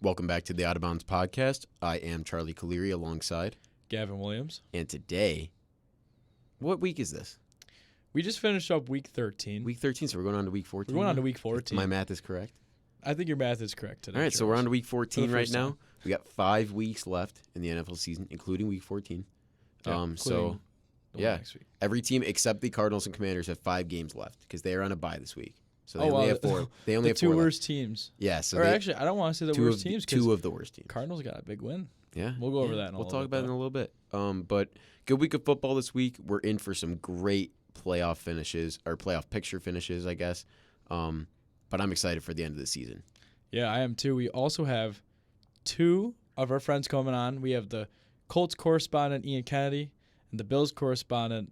Welcome back to the Out of Bounds podcast. I am Charlie Caleri alongside Gavin Williams. And today, what week is this? We just finished up week 13. Week 13, so we're going on to week 14. We're going on to week 14. If my math is correct. I think your math is correct today. All right, so we're on to week 14 right now. time. We got 5 weeks left in the NFL season, including week 14. Including So, the one yeah. next week. every team except the Cardinals and Commanders have 5 games left because they are on a bye this week. So they Oh, only wow. have 4. They only The have two 4 left. worst teams. Yeah, so Or they, actually, I don't want to say the two worst of, teams because 2 of the worst teams. Cardinals got a big win. Yeah, We'll go over that in a We'll little talk bit, about it in though. a little bit. But good week of football this week. We're in for some great playoff finishes or playoff picture finishes, I guess. But I'm excited for the end of the season. Yeah, I am too. We also have 2 of our friends coming on. We have the Colts correspondent, Ian Kennedy, and the Bills correspondent,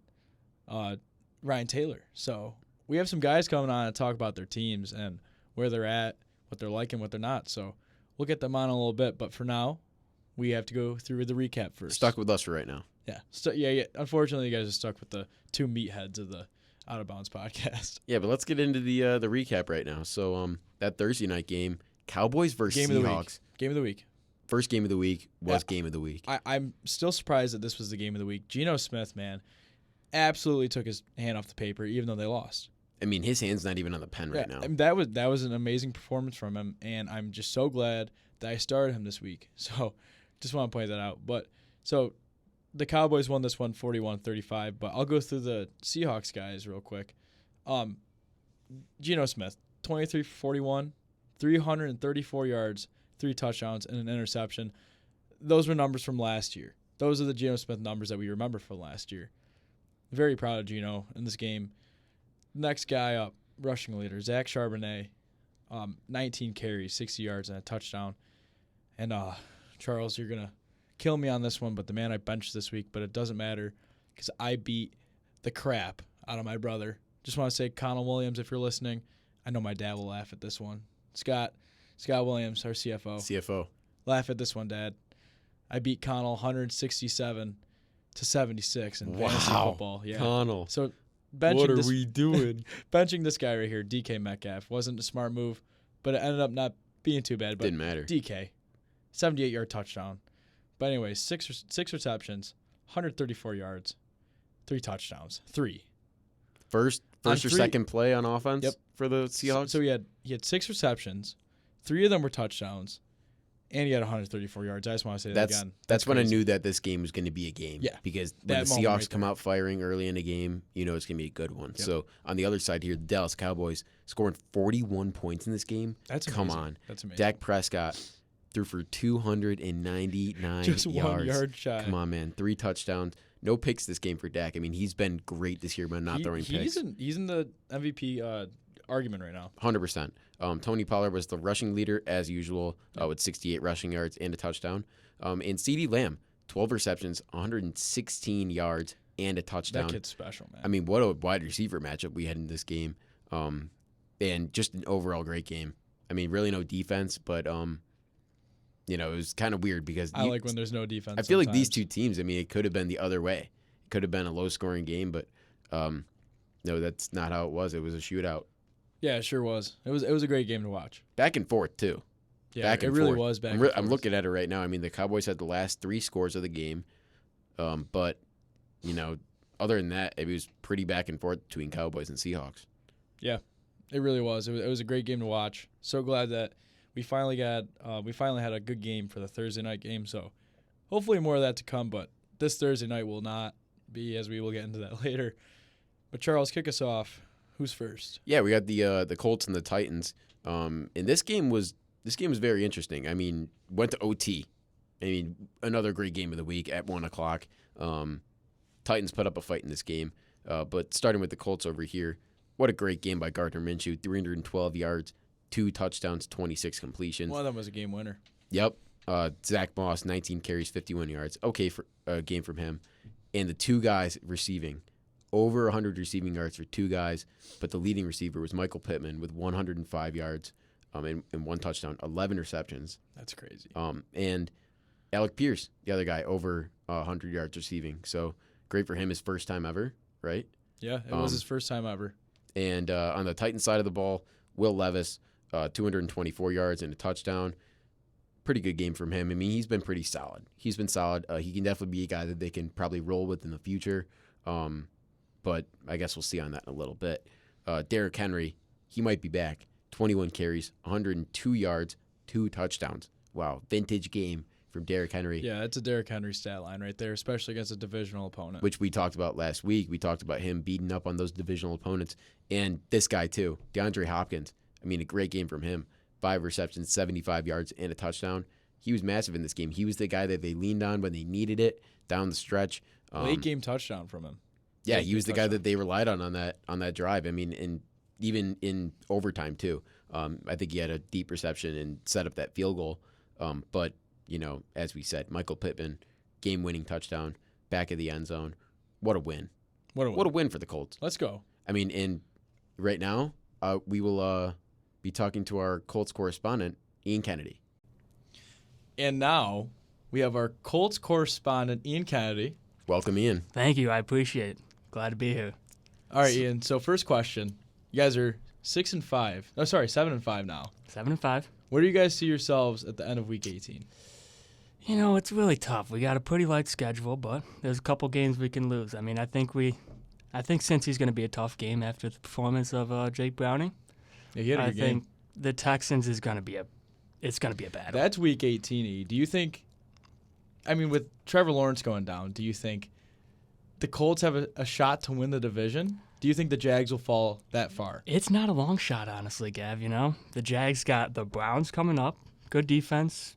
Ryan Taylor. So we have some guys coming on to talk about their teams and where they're at, what they're like and what they're not. So we'll get them on in a little bit. But for now, we have to go through the recap first. Stuck with us for right now. Yeah. Yeah. Unfortunately, you guys are stuck with the 2 meatheads of the Out of Bounds podcast. Yeah, but let's get into the recap right now. So that Thursday night game, Cowboys versus Game of the Seahawks. Game of the week. First game of the week was Yeah. game of the week. I'm still surprised that this was the game of the week. Geno Smith, man, absolutely took his hand off the paper, even though they lost. I mean, his hand's not even on the pen right now. I mean, that was an amazing performance from him, and I'm just so glad that I started him this week. So just want to point that out. But so the Cowboys won this one 41-35, but I'll go through the Seahawks guys real quick. Geno Smith, 23 for 41, 334 yards, 3 touchdowns, and an interception. Those were numbers from last year. Those are the Geno Smith numbers that we remember from last year. Very proud of Geno in this game. Next guy up, rushing leader, Zach Charbonnet, 19 carries, 60 yards, and a touchdown. And Charles, you're going to kill me on this one, but the man I benched this week, but it doesn't matter because I beat the crap out of my brother. Just want to say, Connell Williams, if you're listening, I know my dad will laugh at this one. Scott Williams, our CFO. Laugh at this one, Dad. I beat Connell 167-76 in fantasy football. Yeah. Connell. So What are we doing? benching this guy right here, DK Metcalf, wasn't a smart move, but it ended up not being too bad. But Didn't matter. DK, 78-yard touchdown. But anyway, six receptions, 134 yards, 3 touchdowns, 3. First On or 3 second play on offense Yep. for the Seahawks? So he had 6 receptions, 3 of them were touchdowns, and he had 134 yards. I just want to say that again. That's when I crazy. knew that this game was going to be a game. Yeah. Because when That the moment Seahawks right come there. out firing early in the game, you know it's going to be a good one. Yep. So on the other side here, the Dallas Cowboys scoring 41 points in this game. That's Come amazing. on. That's amazing. Dak Prescott threw for 299 Just yards. 1 yard shy. Come on, man. 3 touchdowns. No picks this game for Dak. I mean, he's been great this year by not throwing picks. He's in the MVP argument right now. 100%. Tony Pollard was the rushing leader as usual with 68 rushing yards and a touchdown. And CeeDee Lamb, 12 receptions, 116 yards and a touchdown. That kid's special, man. I mean, what a wide receiver matchup we had in this game. And just an overall great game. I mean, really no defense, but it was kind of weird because I like when there's no defense. I feel like these sometimes. 2 teams, I mean, it could have been the other way. It could have been a low-scoring game, but no, that's not how it was. It was a shootout. Yeah, it sure was. It was a great game to watch. Back and forth, too. Yeah, Back it and really forth. was back. I'm looking at it right now. I mean, the Cowboys had the last 3 scores of the game, but other than that, it was pretty back and forth between Cowboys and Seahawks. Yeah, it really was. It was a great game to watch. So glad that we finally had a good game for the Thursday night game. So hopefully more of that to come. But this Thursday night will not be, as we will get into that later. But Charles, kick us off. Who's first? Yeah, we got the Colts and the Titans. And this game was very interesting. I mean, went to OT. I mean, another great game of the week at 1:00. Titans put up a fight in this game. But starting with the Colts over here, what a great game by Gardner Minshew. 312 yards, 2 touchdowns, 26 completions. One of them was a game winner. Yep. Zach Moss, 19 carries, 51 yards. Okay for game from him. And the 2 guys receiving, over 100 receiving yards for 2 guys, but the leading receiver was Michael Pittman with 105 yards and 1 touchdown, 11 receptions. That's crazy. And Alec Pierce, the other guy, over 100 yards receiving. So great for him, his first time ever, right? Yeah, it was his first time ever. And on the Titans side of the ball, Will Levis, 224 yards and a touchdown. pretty good game from him. I mean, he's been pretty solid. He can definitely be a guy that they can probably roll with in the future. But I guess we'll see on that in a little bit. Derrick Henry, he might be back. 21 carries, 102 yards, 2 touchdowns. Wow, vintage game from Derrick Henry. Yeah, that's a Derrick Henry stat line right there, especially against a divisional opponent. Which we talked about last week. We talked about him beating up on those divisional opponents. And this guy, too, DeAndre Hopkins. I mean, a great game from him. 5 receptions, 75 yards, and a touchdown. He was massive in this game. He was the guy that they leaned on when they needed it down the stretch. Late game touchdown from him. Yeah, he was the guy that they relied on that drive. I mean, and even in overtime too. I think he had a deep reception and set up that field goal. But as we said, Michael Pittman, game-winning touchdown, back of the end zone. What a win! What a win for the Colts. Let's go. I mean, and right now we will be talking to our Colts correspondent, Ian Kennedy. And now we have our Colts correspondent, Ian Kennedy. Welcome, Ian. Thank you. I appreciate it. Glad to be here. All right, Ian. So first question. You guys are 6-5. No, sorry, 7-5 now. 7-5. Where do you guys see yourselves at the end of Week 18? It's really tough. We got a pretty light schedule, but there's a couple games we can lose. I mean, I think Cincy's going to be a tough game after the performance of Jake Browning. Yeah, he had a good game. I think the Texans is going to be a battle. That's Week 18. Do you think? I mean, with Trevor Lawrence going down, do you think the Colts have a shot to win the division? Do you think the Jags will fall that far? It's not a long shot, honestly, Gav. The Jags got the Browns coming up. Good defense.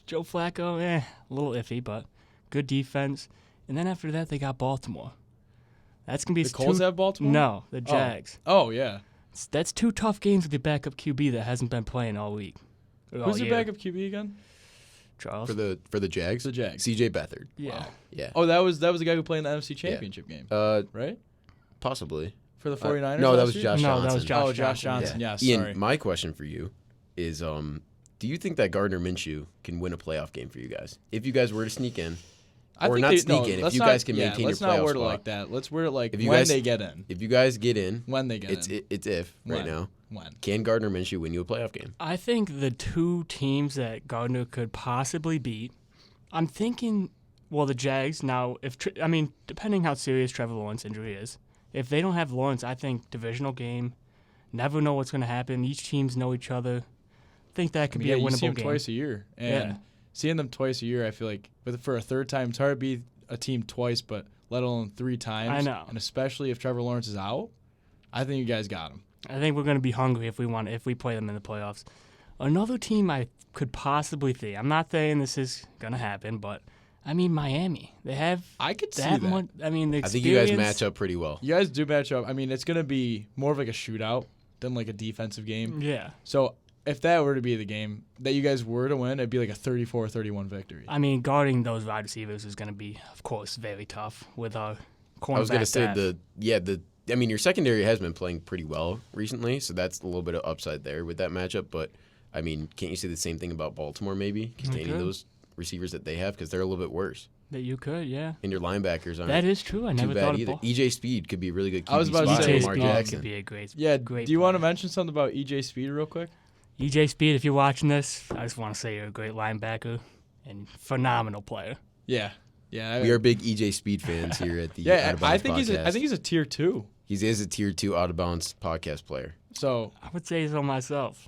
Joe Flacco, a little iffy, but good defense. And then after that, they got Baltimore. That's going to be the Colts have Baltimore? No, the Jags. Oh yeah. That's 2 tough games with the backup QB that hasn't been playing all week. Who's the backup QB again? Charles. For the Jags? The Jags. CJ Beathard. Yeah. Wow. Yeah. Oh, that was the guy who played in the NFC Championship game, right? Possibly. For the 49ers? No, that last was year? Josh Johnson. That was Josh Johnson. Yeah. Yes, Ian, sorry. my question for you is, do you think that Gardner Minshew can win a playoff game for you guys? If you guys were to sneak in. If you guys can maintain your playoff spot. Let's not word it like that. Let's word it like they get in. If you guys get in. When they get in. It's if right now. When? Can Gardner Minshew win you a playoff game? I think the 2 teams that Gardner could possibly beat, I'm thinking, the Jags. Now, depending how serious Trevor Lawrence's injury is, if they don't have Lawrence, I think divisional game, never know what's going to happen. Each teams know each other. I think that could be a winnable game. You see them twice a year. And seeing them twice a year, I feel like for a third time, it's hard to beat a team twice, but let alone 3 times. I know. And especially if Trevor Lawrence is out, I think you guys got him. I think we're going to be hungry if we play them in the playoffs. Another team I could possibly see. I'm not saying this is going to happen, but Miami. They have. I could see that. The I think you guys match up pretty well. You guys do match up. It's going to be more of like a shootout than like a defensive game. Yeah. So if that were to be the game that you guys were to win, it'd be like a 34-31 victory. Guarding those wide receivers is going to be, of course, very tough with our cornerback. I was going to say your secondary has been playing pretty well recently, so that's a little bit of upside there with that matchup. But can't you say the same thing about Baltimore maybe containing those receivers that they have, because they're a little bit worse? That you could, yeah. And your linebackers aren't. That is true. I never too thought bad of either. EJ Speed could be a really good QB I was about to say Lamar EJ Jackson. Speed could be a great. Yeah. Great do you player. want to mention something about EJ Speed real quick? EJ Speed, if you're watching this, I just want to say you're a great linebacker and phenomenal player. Yeah. We are big EJ Speed fans here at the Out of Bounds I think podcast. he's a tier 2. He is a tier 2 Out of Bounds podcast player. So I would say so myself.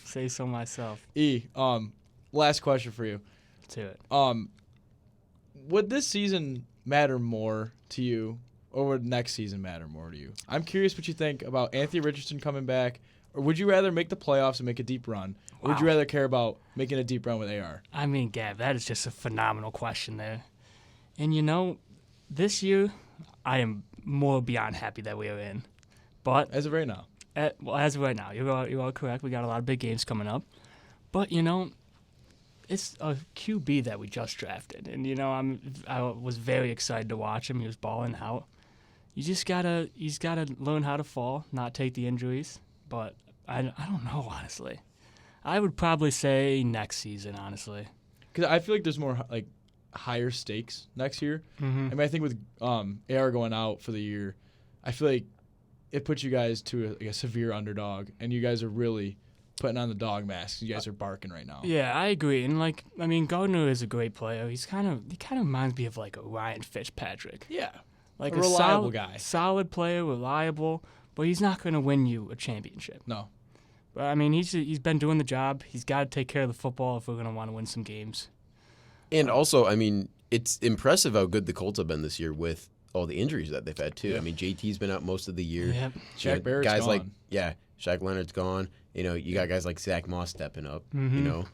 Say so myself. Last question for you. To it. Would this season matter more to you, or would next season matter more to you? I'm curious what you think about Anthony Richardson coming back, or would you rather make the playoffs and make a deep run, or would you rather care about making a deep run with AR? Gav, that is just a phenomenal question there. And this year, I am more beyond happy that we are in. But as of right now, as of right now, you are correct. We got a lot of big games coming up, but it's a QB that we just drafted, and I was very excited to watch him. He was balling out. He's gotta learn how to fall, not take the injuries. But I don't know, honestly. I would probably say next season, honestly, because I feel like there's more higher stakes next year. Mm-hmm. I think with AR going out for the year, I feel like it puts you guys to a severe underdog, and you guys are really putting on the dog mask. You guys are barking right now. Yeah, I agree. And Gardner is a great player. He kind of reminds me of like a Ryan Fitzpatrick. Yeah. Like A reliable solid, guy. Solid player, reliable, but he's not going to win you a championship. No. But I mean, he's been doing the job. He's got to take care of the football if we're going to want to win some games. And also, I mean, it's impressive how good the Colts have been this year with all the injuries that they've had too. Yeah. I mean, JT's been out most of the year. Yep. Shaq Barrett's guys gone. Shaq Leonard's gone. You got guys like Zach Moss stepping up. Guys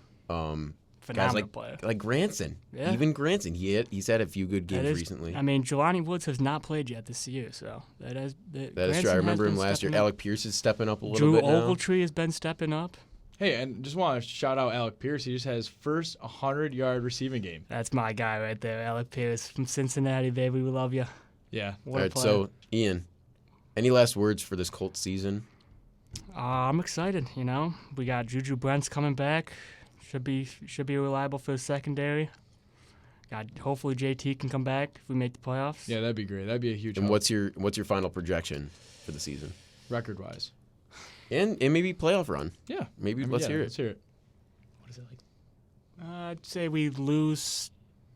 Phenomenal player. like Granson. Yeah. Even Granson, he's had a few good That games is- recently. I mean, Jelani Woods has not played yet this year, so that is true. I remember him last year. Alec Pierce is stepping up a little Drew bit now. Ogletree has been stepping up. Hey, and just want to shout out Alec Pierce. He just has first 100-yard receiving game. That's my guy right there, Alec Pierce from Cincinnati, baby. We love you. Yeah. What All a right, player. so Ian, any last words for this Colts season? I'm excited. We got Juju Brents coming back. Should be reliable for the secondary. Hopefully JT can come back if we make the playoffs. Yeah, that'd be great. That'd be a huge And help, what's your final projection for the season? record-wise. And maybe playoff run. Yeah. Maybe let's hear it. Let's hear it. What is it like? I'd say we lose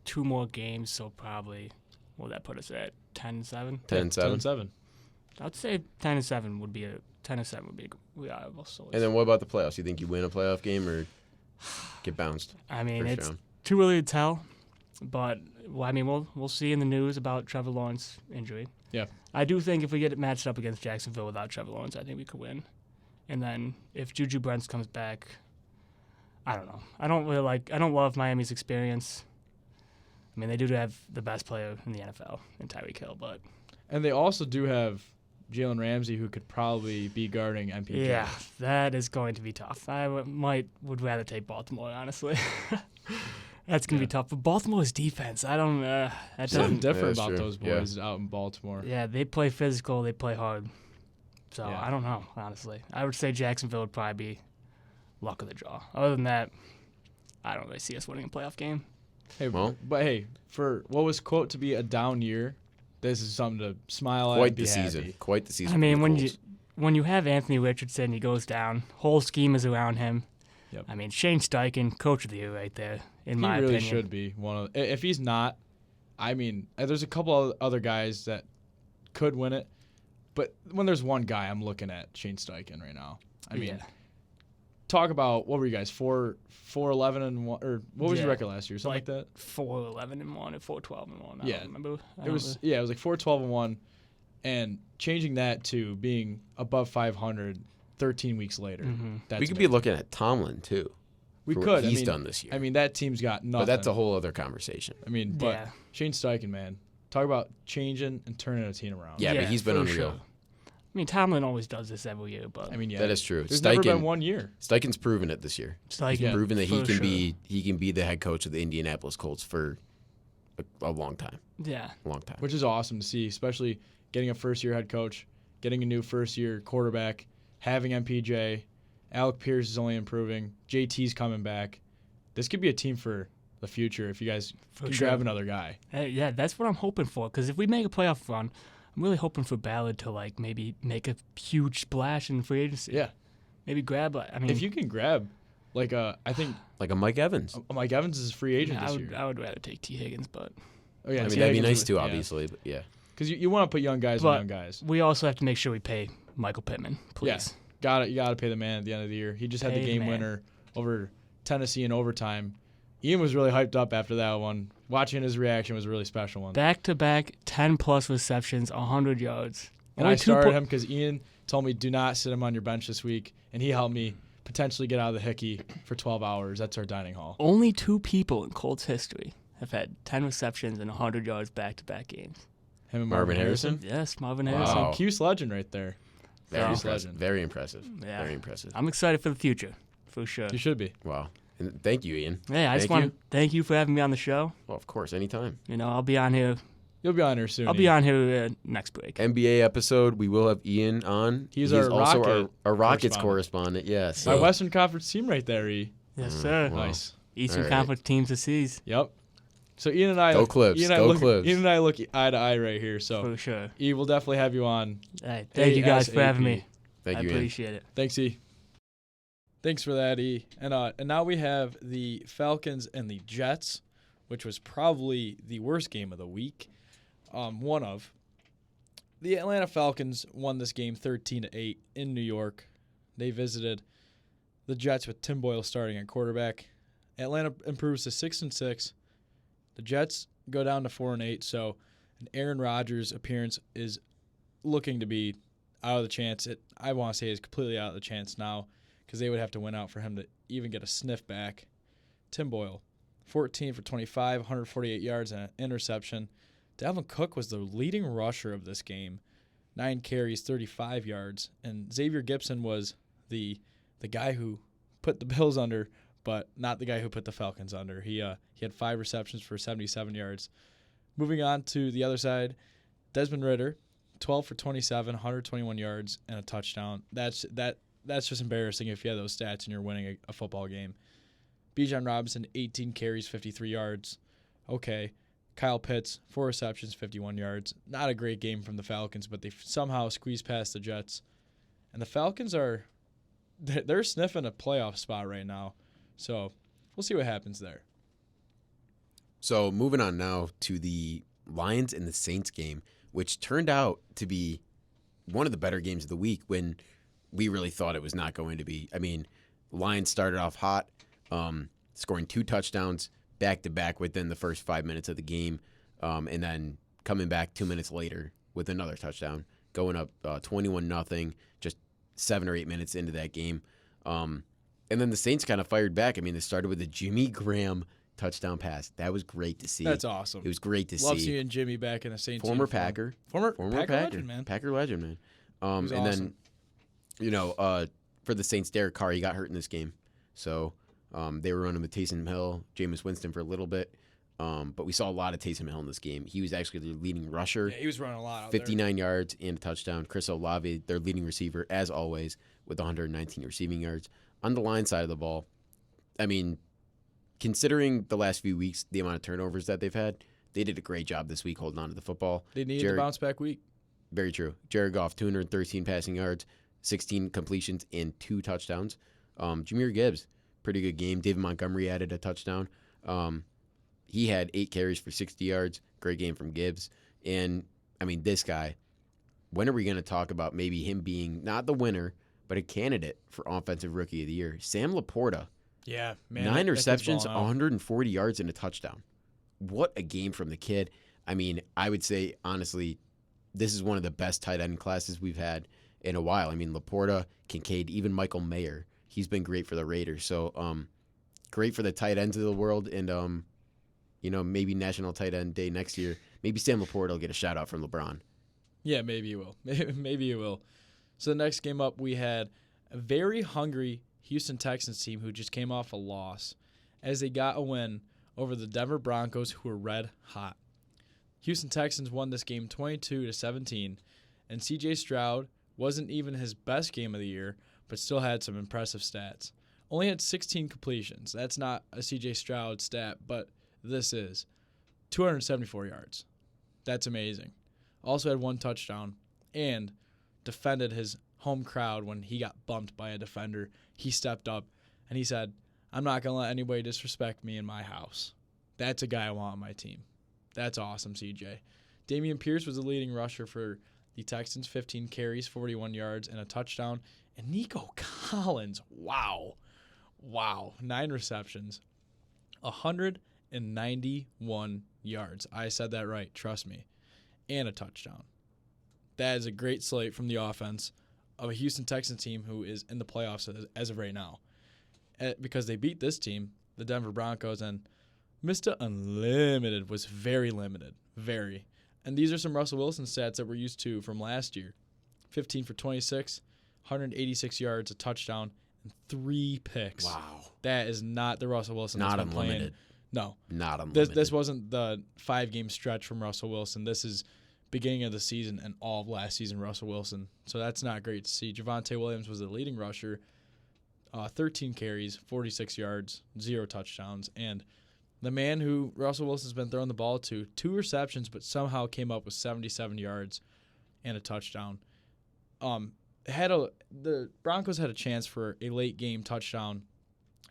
2 more games, so probably what would that put us at 10-7? 10-7. 10-7. I'd say 10-7 would be a reliable solution. And then what about the playoffs? You think you win a playoff game or get bounced? I mean, first it's round? too early to tell, but we'll see in the news about Trevor Lawrence injury. Yeah. I do think if we get it matched up against Jacksonville without Trevor Lawrence, I think we could win. And then if Juju Brents comes back, I don't know. I don't love Miami's experience. I mean, they do have the best player in the NFL in Tyreek Hill, but And they also do have Jalen Ramsey, who could probably be guarding MPJ. yeah, that is going to be tough. I would rather take Baltimore, honestly. That's going to be tough. But Baltimore's defense, I don't that Something doesn't. different Yeah, about that's those true. boys out in Baltimore. Yeah, they play physical, they play hard. So Yeah. I don't know, honestly. I would say Jacksonville would probably be luck of the draw. Other than that, I don't really see us winning a playoff game. Hey, Well- but hey, for what was quote to be a down year, this is something to smile at. Quite and be the season. happy. Quite the season. I for mean, the when Colts. you have Anthony Richardson, he goes down. Whole scheme is around him. Yep. I mean, Shane Steichen, coach of the year right there, in my He really opinion. should be one of. If he's not, I mean, there's a couple of other guys that could win it, but when there's one guy, I'm looking at Shane Steichen right now. I mean, Yeah. talk about what were you guys 4-11 and 1, or what was your Yeah. record last year? Something like that. 4-11-1 and 4-12-1. I Yeah. don't remember. It was like 4-12-1, and changing that to being above 500 13 weeks later. That's we could be looking at Tomlin too. We for could. what I he's mean, done this year. I mean, that team's got nothing. But that's a whole other conversation. I mean, but Yeah. Shane Steichen, man, talk about changing and turning a team around. Yeah, but he's been for unreal. sure. I mean, Tomlin always does this every year, but I mean, yeah, That is true. There's never been Steichen, one year. Steichen's proven it this year. Steichen, He's proven that he for can sure. be the head coach of the Indianapolis Colts for a long time. Yeah. A long time. Which is awesome to see, especially getting a first-year head coach, getting a new first-year quarterback, having MPJ. Alec Pierce is only improving. JT's coming back. This could be a team for the future if you guys For can sure. grab another guy. Hey, yeah, that's what I'm hoping for. Because if we make a playoff run, I'm really hoping for Ballard to maybe make a huge splash in free agency. Yeah. Maybe grab. I mean, If you can grab, I think Like a Mike Evans. Mike Evans is a free agent I this would, year. I would rather take T Higgins, but Oh yeah, I mean, T. that'd be Higgins nice was- too, yeah. obviously. But yeah. Because you want to put young guys But- with young guys. we also have to make sure we pay Michael Pittman, please. Yeah. You gotta pay the man at the end of the year. He just had Pay the the game man. winner over Tennessee in overtime. Ian was really hyped up after that one. Watching his reaction was a really special one. Back to back, 10+ receptions, 100 yards. And I started him because Ian told me do not sit him on your bench this week, and he helped me potentially get out of the hickey for 12 hours. That's our dining hall. Only 2 people in Colts history have had 10 receptions and 100 yards back-to-back games. Him and Marvin Harrison? Yes, Marvin Wow. Harrison. Oh. Cuse legend right there. Very So- impressive. legend. Very impressive. Yeah. Very impressive. I'm excited for the future, for sure. You should be. Wow. And thank you, Ian. Hey, I just Thank want to thank you for having me on the show. Well, of course, anytime. I'll be on here. You'll be on here soon. I'll be on here next break. NBA episode, we will have Ian on. He's our also Rocket our Rockets correspondent. correspondent. Yes. My Western Conference team right there, E. Yes, sir. Wow. Nice. Eastern All right. Conference teams to seize, Yep. So Ian and I Go Clips. Ian and I Go look, Clips. Ian and I look eye to eye right here. So for sure. E, we'll definitely have you on. Hey, thank you guys for having ASAP. me. Thank I you, Ian. appreciate it. Thanks, E. Thanks for that, E. And now we have the Falcons and the Jets, which was probably the worst game of the week. One of. The Atlanta Falcons won this game 13-8 in New York. They visited the Jets with Tim Boyle starting at quarterback. Atlanta improves to 6-6. The Jets go down to 4-8. So an Aaron Rodgers appearance is looking to be out of the chance. I want to say is completely out of the chance now because they would have to win out for him to even get a sniff back. Tim Boyle, 14 for 25, 148 yards and an interception. Dalvin Cook was the leading rusher of this game, 9 carries, 35 yards. And Xavier Gipson was the guy who put the Bills under, but not the guy who put the Falcons under. He had 5 receptions for 77 yards. Moving on to the other side, Desmond Ridder, 12 for 27, 121 yards, and a touchdown. That's just embarrassing if you have those stats and you're winning a football game. Bijan Robinson, 18 carries, 53 yards. Okay. Kyle Pitts, 4 receptions, 51 yards. Not a great game from the Falcons, but they somehow squeezed past the Jets. And the Falcons they're sniffing a playoff spot right now. So we'll see what happens there. So moving on now to the Lions and the Saints game, which turned out to be one of the better games of the week when we really thought it was not going to be. I mean, Lions started off hot, scoring 2 touchdowns back-to-back within the first 5 minutes of the game, and then coming back 2 minutes later with another touchdown, going up 21-0, just 7 or 8 minutes into that game. And then the Saints kind of fired back. I mean, they started with a Jimmy Graham touchdown pass. That was great to see. That's awesome. It was great to see. Love seeing Jimmy back in a Saints Former uniform. Packer. Former Packer legend, man. Packer legend, man. And awesome. then, for the Saints, Derek Carr, he got hurt in this game. So they were running with Taysom Hill, Jameis Winston for a little bit. But we saw a lot of Taysom Hill in this game. He was actually their leading rusher. Yeah, he was running a lot out 59 yards and a touchdown. Chris Olave, their leading receiver, as always, with 119 receiving yards. On the line side of the ball, I mean, considering the last few weeks, the amount of turnovers that they've had, they did a great job this week holding on to the football. They needed a bounce-back week. Very true. Jared Goff, 213 passing yards, 16 completions, and 2 touchdowns. Jahmyr Gibbs, pretty good game. David Montgomery added a touchdown. He had 8 carries for 60 yards. Great game from Gibbs. And, I mean, this guy, when are we going to talk about maybe him being not the winner, but a candidate for Offensive Rookie of the Year? Sam Laporta. Yeah, man. 9 receptions, 140 yards, and a touchdown. What a game from the kid. I mean, I would say, honestly, this is one of the best tight end classes we've had in a while. I mean, Laporta, Kincaid, even Michael Mayer. He's been great for the Raiders. So, great for the tight ends of the world. And, maybe National Tight End Day next year. Maybe Sam Laporta will get a shout-out from LeBron. Yeah, maybe he will. Maybe he will. So the next game up, we had a very hungry Houston Texans team who just came off a loss as they got a win over the Denver Broncos, who were red hot. Houston Texans won this game 22-17, and C.J. Stroud wasn't even his best game of the year, but still had some impressive stats. Only had 16 completions. That's not a C.J. Stroud stat, but this is 274 yards. That's amazing. Also had 1 touchdown and defended his home crowd when he got bumped by a defender. He stepped up and he said, "I'm not going to let anybody disrespect me in my house." That's a guy I want on my team. That's awesome, CJ. Dameon Pierce was the leading rusher for the Texans, 15 carries, 41 yards, and a touchdown. And Nico Collins, wow, 9 receptions, 191 yards. I said that right, trust me, and a touchdown. That is a great slate from the offense of a Houston Texans team who is in the playoffs as of right now. Because they beat this team, the Denver Broncos, and Mr. Unlimited was very limited. Very. And these are some Russell Wilson stats that we're used to from last year. 15 for 26, 186 yards, a touchdown, and 3 picks. Wow. That is not the Russell Wilson Not that's been unlimited. playing. No. Not unlimited. This wasn't the 5-game stretch from Russell Wilson. This is beginning of the season and all of last season Russell Wilson. So that's not great to see. Javonte Williams was the leading rusher, 13 carries, 46 yards, 0 touchdowns. And the man who Russell Wilson's been throwing the ball to, 2 receptions, but somehow came up with 77 yards and a touchdown. the Broncos had a chance for a late game touchdown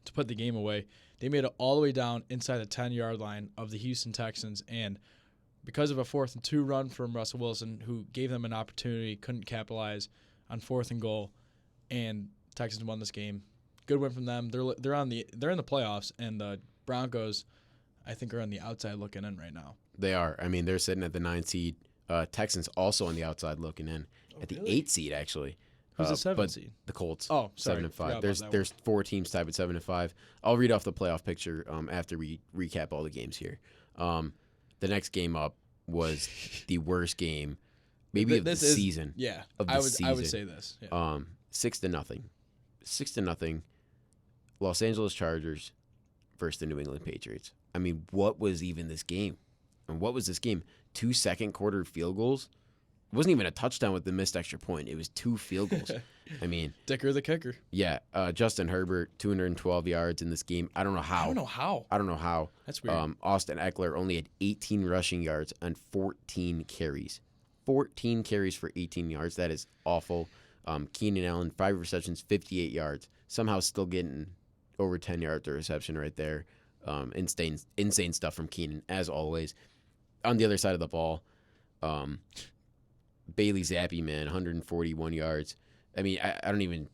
to put the game away. They made it all the way down inside the 10-yard line of the Houston Texans, and because of a 4th and 2 run from Russell Wilson, who gave them an opportunity, couldn't capitalize on 4th and goal, and Texans won this game. Good win from them. They're in the playoffs, and the Broncos, I think, are on the outside looking in right now. They are. I mean, they're sitting at the 9 seed. Texans also on the outside looking in at the 8 seed actually. Who's the 7 but seed? The Colts. Oh, sorry. 7-5. There's 4 teams tied with 7-5. I'll read off the playoff picture after we recap all the games here. The next game up was the worst game, maybe of the season. Yeah, of the I would season. say this. Yeah. 6-0. 6-0. Los Angeles Chargers versus the New England Patriots. I mean, what was even this game? And what was this game? 2 second-quarter field goals. It wasn't even a touchdown with the missed extra point. It was 2 field goals. I mean, Dicker the kicker. Yeah, Justin Herbert, 212 yards in this game. I don't know how. I don't know how. That's weird. Austin Eckler only had 18 rushing yards on 14 carries. 14 carries for 18 yards. That is awful. Keenan Allen, 5 receptions, 58 yards. Somehow still getting over 10 yards of reception right there. Insane stuff from Keenan, as always. On the other side of the ball, Bailey Zappi, man, 141 yards. I mean, I don't even...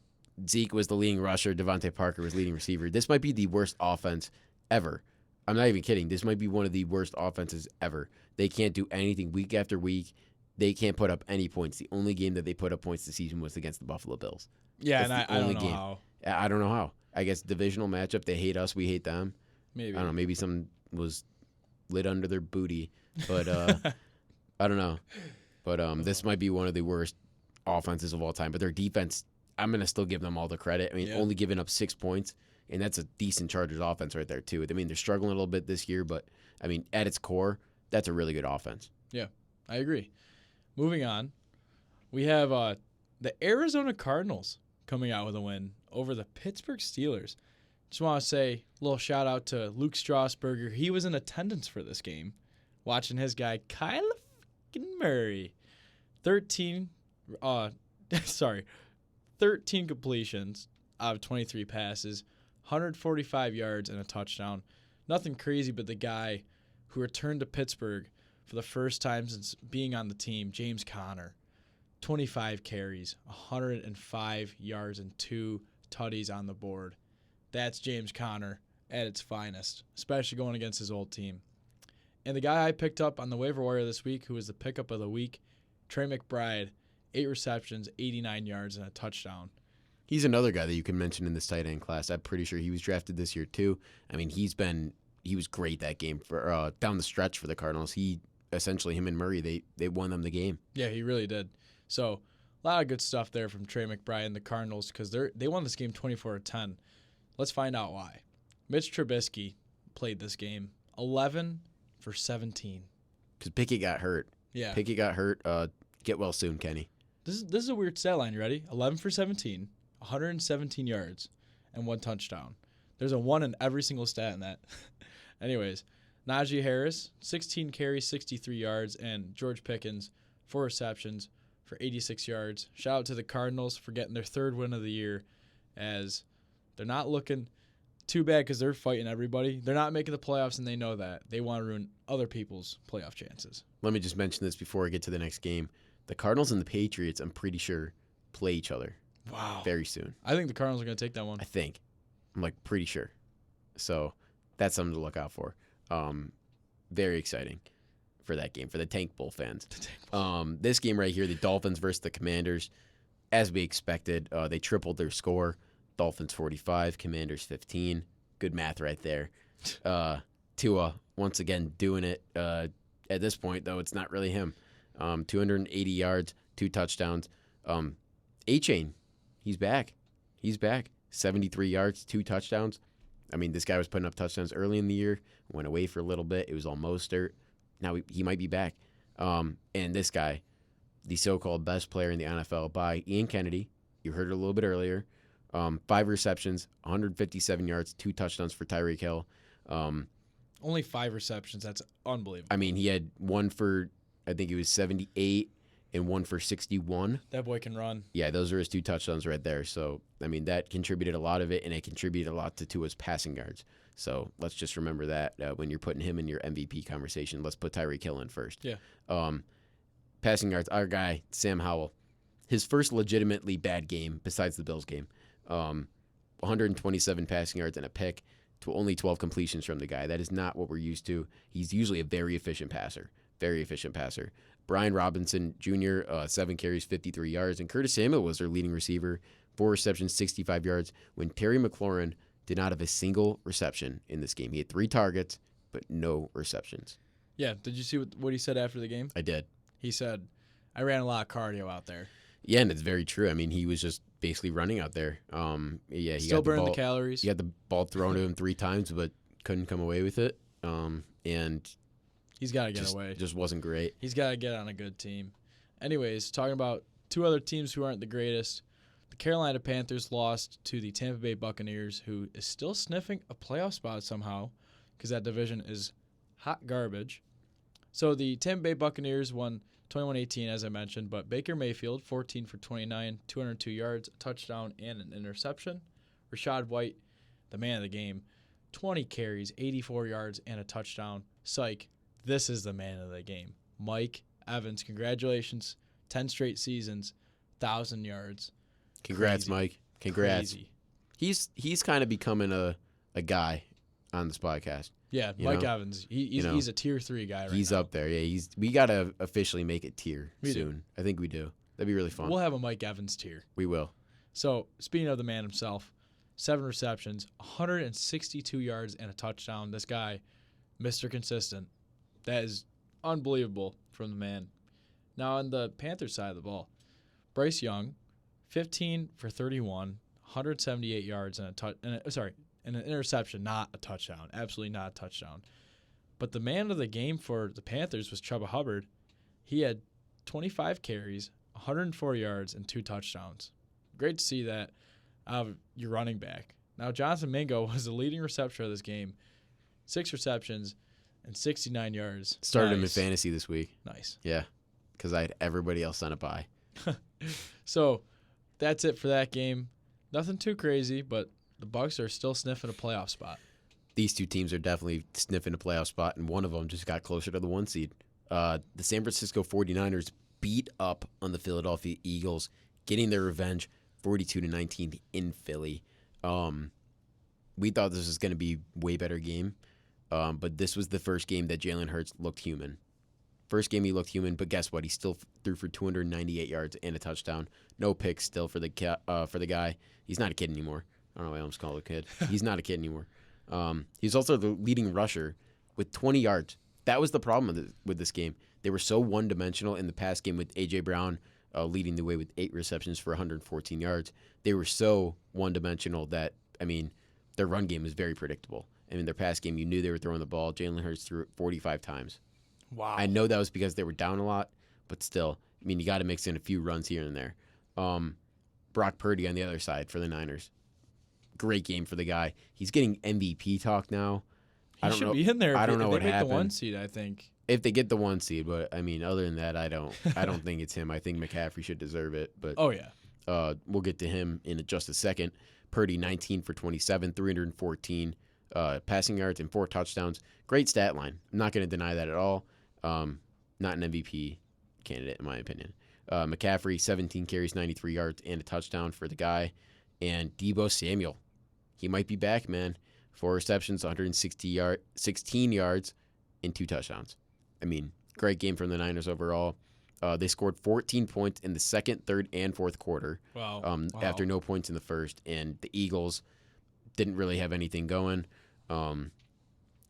Zeke was the leading rusher. Devontae Parker was leading receiver. This might be the worst offense ever. I'm not even kidding. This might be one of the worst offenses ever. They can't do anything week after week. They can't put up any points. The only game that they put up points this season was against the Buffalo Bills. Yeah, That's and I don't know how. I don't know how. I guess divisional matchup. They hate us. We hate them. Maybe. I don't know. Maybe someone was lit under their booty. But I don't know. But this might be one of the worst offenses of all time. But their defense, I'm going to still give them all the credit. I mean, only giving up 6 points, and that's a decent Chargers offense right there, too. I mean, they're struggling a little bit this year, but, I mean, at its core, that's a really good offense. Yeah, I agree. Moving on, we have the Arizona Cardinals coming out with a win over the Pittsburgh Steelers. Just want to say a little shout-out to Luke Strasburger. He was in attendance for this game, watching his guy, Kyler Murray. 13 completions out of 23 passes, 145 yards, and a touchdown. Nothing crazy, but the guy who returned to Pittsburgh for the first time since being on the team, James Conner, 25 carries, 105 yards, and 2 tutties on the board. That's James Conner at its finest, especially going against his old team. And the guy I picked up on the waiver wire this week, who was the pickup of the week, Trey McBride, 8 receptions, 89 yards, and a touchdown. He's another guy that you can mention in this tight end class. I'm pretty sure he was drafted this year too. I mean, he was great that game for down the stretch for the Cardinals. Him and Murray, they won them the game. Yeah, he really did. So a lot of good stuff there from Trey McBride and the Cardinals because they won this game 24-10. Let's find out why. Mitch Trubisky played this game 11 for 17. Because Pickett got hurt. Yeah. Pickett got hurt. Get well soon, Kenny. This is a weird stat line. You ready? 11 for 17, 117 yards, and 1 touchdown. There's a 1 in every single stat in that. Anyways, Najee Harris, 16 carries, 63 yards, and George Pickens, 4 receptions for 86 yards. Shout out to the Cardinals for getting their 3rd win of the year, as they're not looking too bad because they're fighting everybody. They're not making the playoffs, and they know that. They want to ruin other people's playoff chances. Let me just mention this before I get to the next game. The Cardinals and the Patriots, I'm pretty sure, play each other. Wow. Very soon. I think the Cardinals are going to take that one. I think. I'm pretty sure. So that's something to look out for. Very exciting for that game, for the Tank Bowl fans. This game right here, the Dolphins versus the Commanders. As we expected, they tripled their score. Dolphins 45, Commanders 15. Good math right there. Tua, once again, doing it. At this point, though, it's not really him. 280 yards, 2 touchdowns. A-Chain, he's back. 73 yards, 2 touchdowns. I mean, this guy was putting up touchdowns early in the year, went away for a little bit. It was all Mostert. Now he might be back. And this guy, the so-called best player in the NFL by Ian Kennedy, you heard it a little bit earlier, 5 receptions, 157 yards, 2 touchdowns for Tyreek Hill. Only 5 receptions. That's unbelievable. I mean, he had one for, I think it was 78, and one for 61. That boy can run. Yeah, those are his 2 touchdowns right there. So, I mean, that contributed a lot of it, and it contributed a lot to Tua's passing yards. So let's just remember that when you're putting him in your MVP conversation. Let's put Tyreek Hill in first. Yeah. Passing yards, our guy, Sam Howell, his first legitimately bad game besides the Bills game. 127 passing yards and a pick to only 12 completions from the guy. That is not what we're used to. He's usually a very efficient passer. Very efficient passer. Brian Robinson Jr., 7 carries, 53 yards. And Curtis Samuel was their leading receiver, 4 receptions, 65 yards. When Terry McLaurin did not have a single reception in this game. He had 3 targets, but no receptions. Yeah. Did you see what he said after the game? I did. He said, I ran a lot of cardio out there. Yeah, and it's very true. I mean, he was just basically running out there. He Still got burned the the calories. He got the ball thrown to him 3 times, but couldn't come away with it. And He's got to get away. Just wasn't great. He's got to get on a good team. Anyways, talking about 2 other teams who aren't the greatest. The Carolina Panthers lost to the Tampa Bay Buccaneers, who is still sniffing a playoff spot somehow because that division is hot garbage. So the Tampa Bay Buccaneers won 21-18, as I mentioned, but Baker Mayfield, 14 for 29, 202 yards, a touchdown, and an interception. Rachaad White, the man of the game, 20 carries, 84 yards, and a touchdown. Psych, this is the man of the game. Mike Evans, congratulations, 10 straight seasons, 1,000 yards. Congrats, Crazy. Mike. Congrats. Crazy. He's kind of becoming a guy on this podcast. Yeah, You Mike know? Evans. He's a tier 3 guy right He's now. up there. Yeah, we gotta officially make it tier We do. soon. I think we do. That'd be really fun. We'll have a Mike Evans tier. We will. So, speaking of the man himself, 7 receptions, 162 yards, and a touchdown. This guy, Mr. Consistent. That is unbelievable from the man. Now, on the Panthers side of the ball, Bryce Young, 15 for 31, 178 yards, and an interception, not a touchdown. Absolutely not a touchdown. But the man of the game for the Panthers was Chuba Hubbard. He had 25 carries, 104 yards, and 2 touchdowns. Great to see that out of your running back. Now, Jonathan Mingo was the leading receptor of this game. 6 receptions and 69 yards. Started him in Nice. fantasy this week. Nice. Yeah, because I had everybody else on a bye. So, that's it for that game. Nothing too crazy, but the Bucs are still sniffing a playoff spot. These 2 teams are definitely sniffing a playoff spot, and one of them just got closer to the 1 seed. The San Francisco 49ers beat up on the Philadelphia Eagles, getting their revenge 42-19 in Philly. We thought this was going to be a way better game, but this was the first game that Jalen Hurts looked human. First game he looked human, but guess what? He still threw for 298 yards and a touchdown. No picks still for the guy. He's not a kid anymore. I don't know why I almost called him a kid. He's not a kid anymore. He's also the leading rusher with 20 yards. That was the problem with this game. They were so one-dimensional in the past game with A.J. Brown leading the way with 8 receptions for 114 yards. They were so one-dimensional that, I mean, their run game was very predictable. And in their pass game, you knew they were throwing the ball. Jalen Hurts threw it 45 times. Wow. I know that was because they were down a lot, but still, I mean, you got to mix in a few runs here and there. Brock Purdy on the other side for the Niners. Great game for the guy. He's getting MVP talk now. He should be in there. I don't know what they make happened. the 1 seed, I think. If they get the 1 seed, but I mean, other than that, I don't think it's him. I think McCaffrey should deserve it, but Oh, yeah. we'll get to him in just a second. Purdy 19 for 27, 314 passing yards and 4 touchdowns. Great stat line. I'm not going to deny that at all. Not an MVP candidate in my opinion. McCaffrey 17 carries, 93 yards and a touchdown for the guy. And Deebo Samuel, he might be back, man. 4 receptions, 16 yards, and 2 touchdowns. I mean, great game from the Niners overall. They scored 14 points in the second, third, and fourth quarter. Wow. After no points in the first. And the Eagles didn't really have anything going.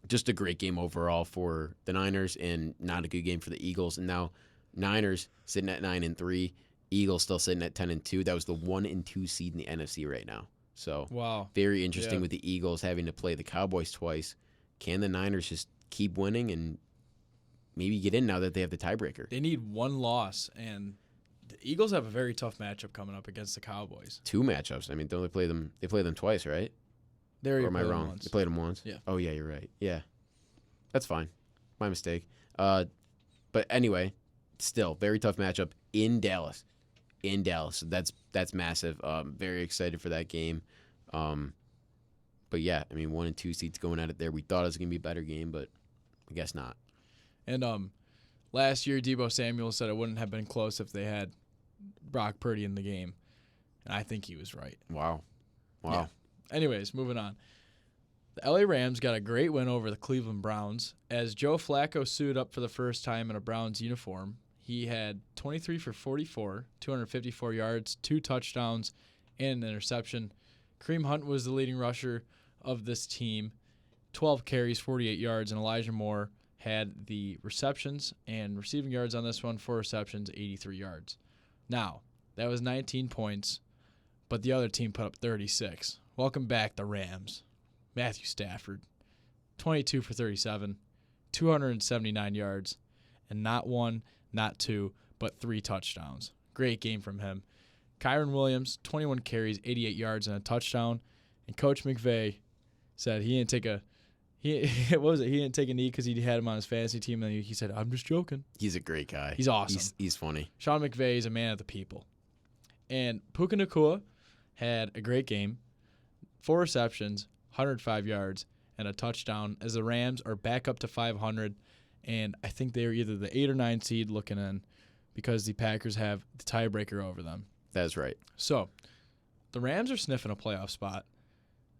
Just a great game overall for the Niners and not a good game for the Eagles. And now Niners sitting at 9-3, Eagles still sitting at 10-2. That was the 1 and 2 seed in the NFC right now. So Wow. very interesting Yeah. with the Eagles having to play the Cowboys twice. Can the Niners just keep winning and maybe get in now that they have the tiebreaker? They need 1 loss, and the Eagles have a very tough matchup coming up against the Cowboys. 2 matchups. I mean, don't they play them? They play them twice, right? They're Or am I wrong? Once. They played them once. Yeah. Oh yeah, you're right. Yeah, that's fine. My mistake. But anyway, still very tough matchup. in Dallas. In Dallas. That's massive. Very excited for that game. But yeah, I mean, 1 and 2 seeds going at it there. We thought it was going to be a better game, but I guess not. And last year, Deebo Samuel said it wouldn't have been close if they had Brock Purdy in the game. And I think he was right. Wow. Yeah. Anyways, moving on. The LA Rams got a great win over the Cleveland Browns as Joe Flacco suited up for the first time in a Browns uniform. He had 23 for 44, 254 yards, 2 touchdowns, and an interception. Kareem Hunt was the leading rusher of this team, 12 carries, 48 yards, and Elijah Moore had the receptions and receiving yards on this one, 4 receptions, 83 yards. Now, that was 19 points, but the other team put up 36. Welcome back, the Rams. Matthew Stafford, 22 for 37, 279 yards, and not 1, not 2, but 3 touchdowns. Great game from him. Kyron Williams, 21 carries, 88 yards, and a touchdown. And Coach McVay said he didn't take a He didn't take a knee because he had him on his fantasy team, and he said, "I'm just joking." He's a great guy. He's awesome. He's funny. Sean McVay is a man of the people. And Puka Nacua had a great game, 4 receptions, 105 yards, and a touchdown as the Rams are back up to 500, and I think they are either the 8 or 9 seed looking in because the Packers have the tiebreaker over them. That's right. So the Rams are sniffing a playoff spot.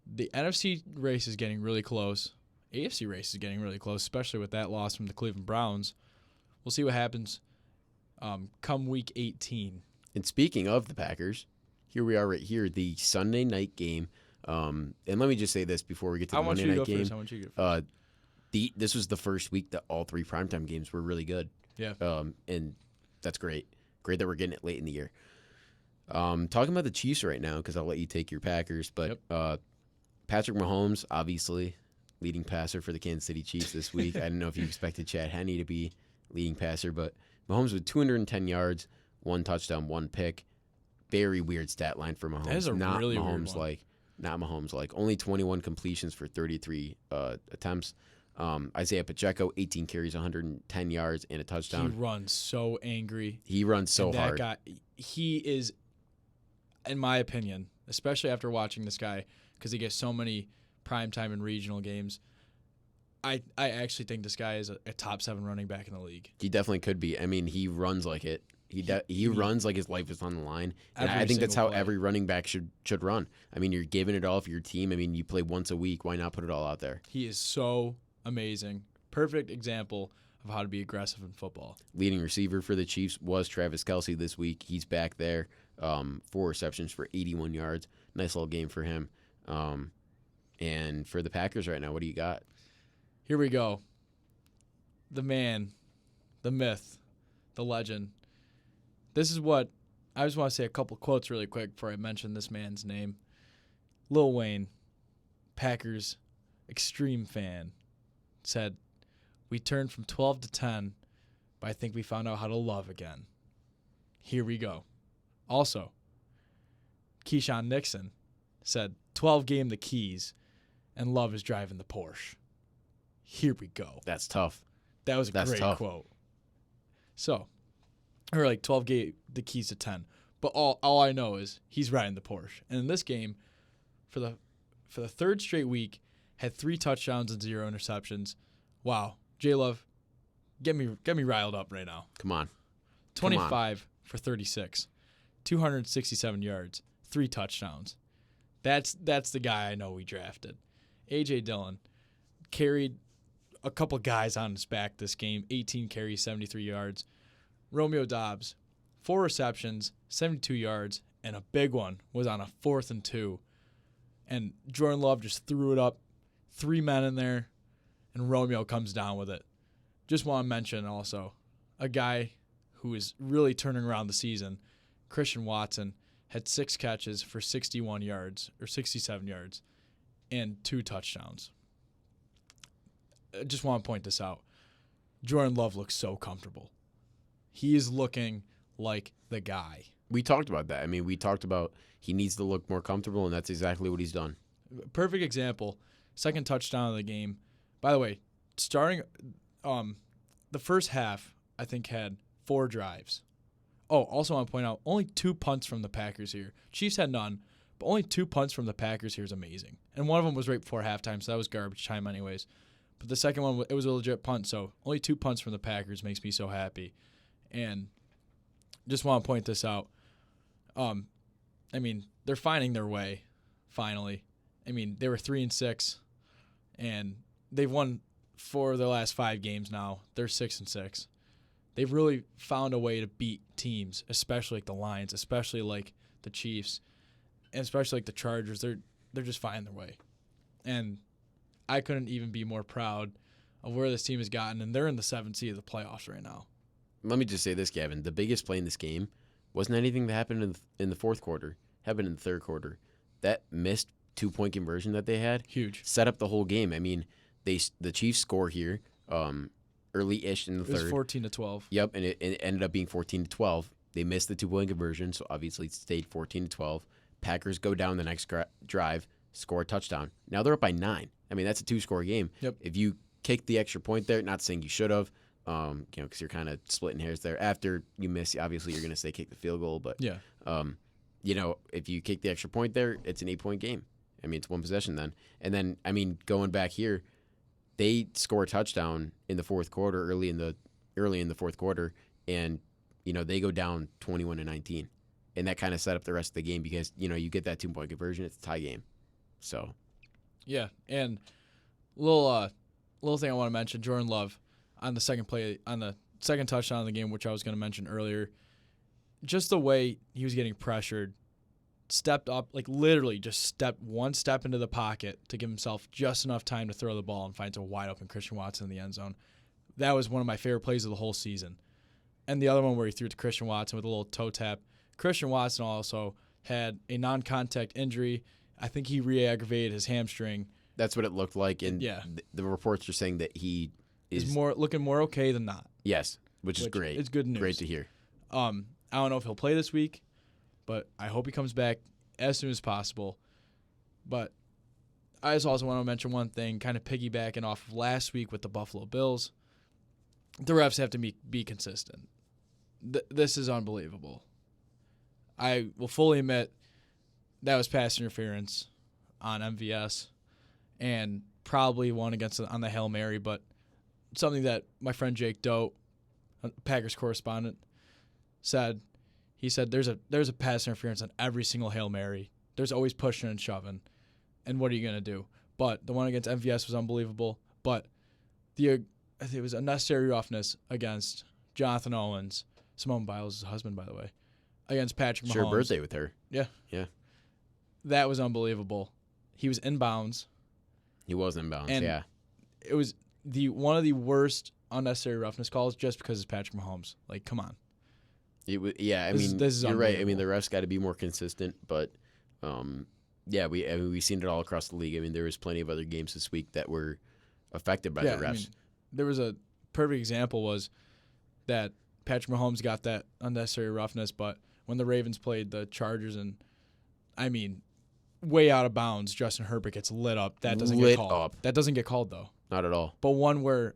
The NFC race is getting really close. AFC race is getting really close, especially with that loss from the Cleveland Browns. We'll see what happens come Week 18. And speaking of the Packers, here we are right here, the Sunday night game. And let me just say this before we get to the Monday night game. I want you to go first. This was the first week that all 3 primetime games were really good. Yeah. And that's great. Great that we're getting it late in the year. Talking about the Chiefs right now, because I'll let you take your Packers. But Patrick Mahomes, obviously, leading passer for the Kansas City Chiefs this week. I don't know if you expected Chad Henne to be leading passer, but Mahomes with 210 yards, 1 touchdown, 1 pick. Very weird stat line for Mahomes. That is a not really Mahomes weird one. like. Not Mahomes like. Only 21 completions for 33 attempts. Isaiah Pacheco, 18 carries, 110 yards, and a touchdown. He runs so angry. He runs so that hard. Guy, he is, in my opinion, especially after watching this guy, because he gets so many primetime and regional games, I actually think this guy is a top 7 running back in the league. He definitely could be. I mean, he runs like it. He runs like his life is on the line. And Every I think that's how single play. every running back should run. I mean, you're giving it all for your team. I mean, you play once a week. Why not put it all out there? He is so amazing. Perfect example of how to be aggressive in football. Leading receiver for the Chiefs was Travis Kelce this week. He's back there. 4 receptions for 81 yards. Nice little game for him. And for the Packers right now, what do you got? Here we go. The man, the myth, the legend. This is what I just want to say a couple quotes really quick before I mention this man's name. Lil Wayne, Packers extreme fan, said, "We turned from 12 to 10, but I think we found out how to love again." Here we go. Also, Keyshawn Nixon said, 12 gave him the keys, and love is driving the Porsche. Here we go. That's tough. That was a That's great tough. quote. So, or like 12 gave the keys to 10. But all I know is he's riding the Porsche. And in this game, for the 3rd straight week, had 3 touchdowns and 0 interceptions. Wow. J-Love, get me riled up right now. Come on. 25 for 36, 267 yards, 3 touchdowns. That's the guy I know we drafted. A.J. Dillon carried a couple guys on his back this game, 18 carries, 73 yards. Romeo Dobbs, 4 receptions, 72 yards, and a big one was on a 4th and 2. And Jordan Love just threw it up, 3 men in there, and Romeo comes down with it. Just want to mention also a guy who is really turning around the season, Christian Watson, had 6 catches for 61 yards or 67 yards and 2 touchdowns. I just want to point this out. Jordan Love looks so comfortable. He is looking like the guy. We talked about that. I mean, we talked about he needs to look more comfortable, and that's exactly what he's done. Perfect example. 2nd touchdown of the game. By the way, starting the first half, I think had 4 drives. Oh, also I want to point out, only 2 punts from the Packers here. Chiefs had none, but only 2 punts from the Packers here is amazing. And one of them was right before halftime, so that was garbage time anyways. But the second one, it was a legit punt, so only 2 punts from the Packers makes me so happy. And just want to point this out. I mean, they're finding their way, finally. I mean, they were 3-6, and they've won 4 of their last 5 games now. They're 6-6. They've really found a way to beat teams, especially like the Lions, especially like the Chiefs, and especially like the Chargers. They're just finding their way. And I couldn't even be more proud of where this team has gotten, and they're in the 7th seed of the playoffs right now. Let me just say this, Gavin. The biggest play in this game wasn't anything that happened in the fourth quarter. Happened in the third quarter. That missed 2-point conversion that they had Huge. set up the whole game. I mean, the Chiefs score here early-ish in the It third. was 14-12. Yep, and it ended up being 14-12. They missed the 2-point conversion, so obviously it stayed 14-12. Packers go down the next drive, score a touchdown. Now they're up by 9. I mean, that's a 2-score game. Yep. If you kick the extra point there, not saying you should have, because you're kind of splitting hairs there. After you miss, obviously you're going to say kick the field goal, but Yeah. if you kick the extra point there, it's an 8-point game. I mean, it's one possession then. And then, I mean, going back here, they score a touchdown in the fourth quarter, early in the fourth quarter, and they go down 21-19, and that kind of set up the rest of the game because you get that 2-point conversion, it's a tie game. So, Yeah, and little thing I want to mention, Jordan Love on the second play, on the second touchdown of the game, which I was going to mention earlier, just the way he was getting pressured, stepped up, like literally just stepped one step into the pocket to give himself just enough time to throw the ball and finds a wide open Christian Watson in the end zone. That was one of my favorite plays of the whole season. And the other one where he threw it to Christian Watson with a little toe tap. Christian Watson also had a non-contact injury. I think he re-aggravated his hamstring. that's what it looked like, and Yeah. the reports are saying that he is Looking more okay than not. yes, which is great. It's good news. Great to hear. I don't know if he'll play this week, but I hope he comes back as soon as possible. But I just also want to mention one thing, kind of piggybacking off of last week with the Buffalo Bills. The refs have to be consistent. This is unbelievable. I will fully admit that was pass interference on MVS and probably one on the Hail Mary, but something that my friend Jake Doe, a Packers correspondent, said. He said there's a pass interference on every single Hail Mary. There's always pushing and shoving. And what are you going to do? But the one against MVS was unbelievable. But it was unnecessary roughness against Jonathan Owens. Simone Biles' husband, by the way. Against Patrick Mahomes. Share a birthday with her. Yeah. Yeah. That was unbelievable. He was inbounds. He was inbounds, And yeah. It was one of the worst unnecessary roughness calls just because it's Patrick Mahomes. Like, come on. This is you're right. I mean, unbelievable. the refs got to be more consistent, but we've seen it all across the league. I mean, there was plenty of other games this week that were affected by the refs. I mean, there was a perfect example was that Patrick Mahomes got that unnecessary roughness, but when the Ravens played the Chargers and, I mean, way out of bounds, Justin Herbert gets lit up. That doesn't get called. That doesn't get called, though. Not at all. But one where,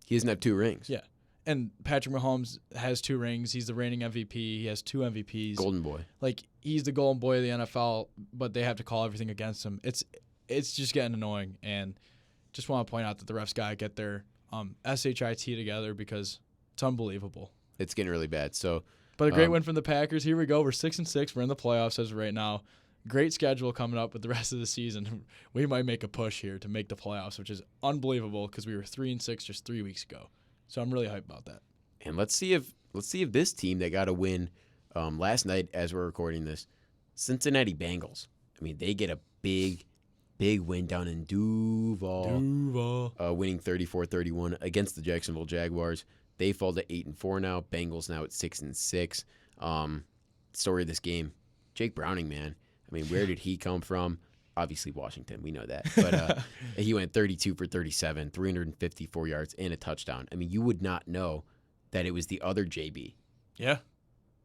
He doesn't have 2 rings. yeah, and Patrick Mahomes has 2 rings. He's the reigning MVP. He has 2 MVPs. Golden boy. Like, he's the golden boy of the NFL, but they have to call everything against him. It's just getting annoying, and just want to point out that the refs got to get their SHIT together because it's unbelievable. It's getting really bad. So, But a great win from the Packers. Here we go. We're 6-6. We're in the playoffs as of right now. Great schedule coming up with the rest of the season. We might make a push here to make the playoffs, which is unbelievable because we were 3-6 just 3 weeks ago. So I'm really hyped about that. and let's see if this team that got a win last night as we're recording this, Cincinnati Bengals. I mean, they get a big win down in Duval. Winning 34-31 against the Jacksonville Jaguars. They fall to 8-4 now. Bengals now at 6-6. Story of this game, Jake Browning, man. I mean, where did he come from? Obviously Washington, we know that. But he went 32 for 37, 354 yards and a touchdown. I mean, you would not know that it was the other JB. Yeah.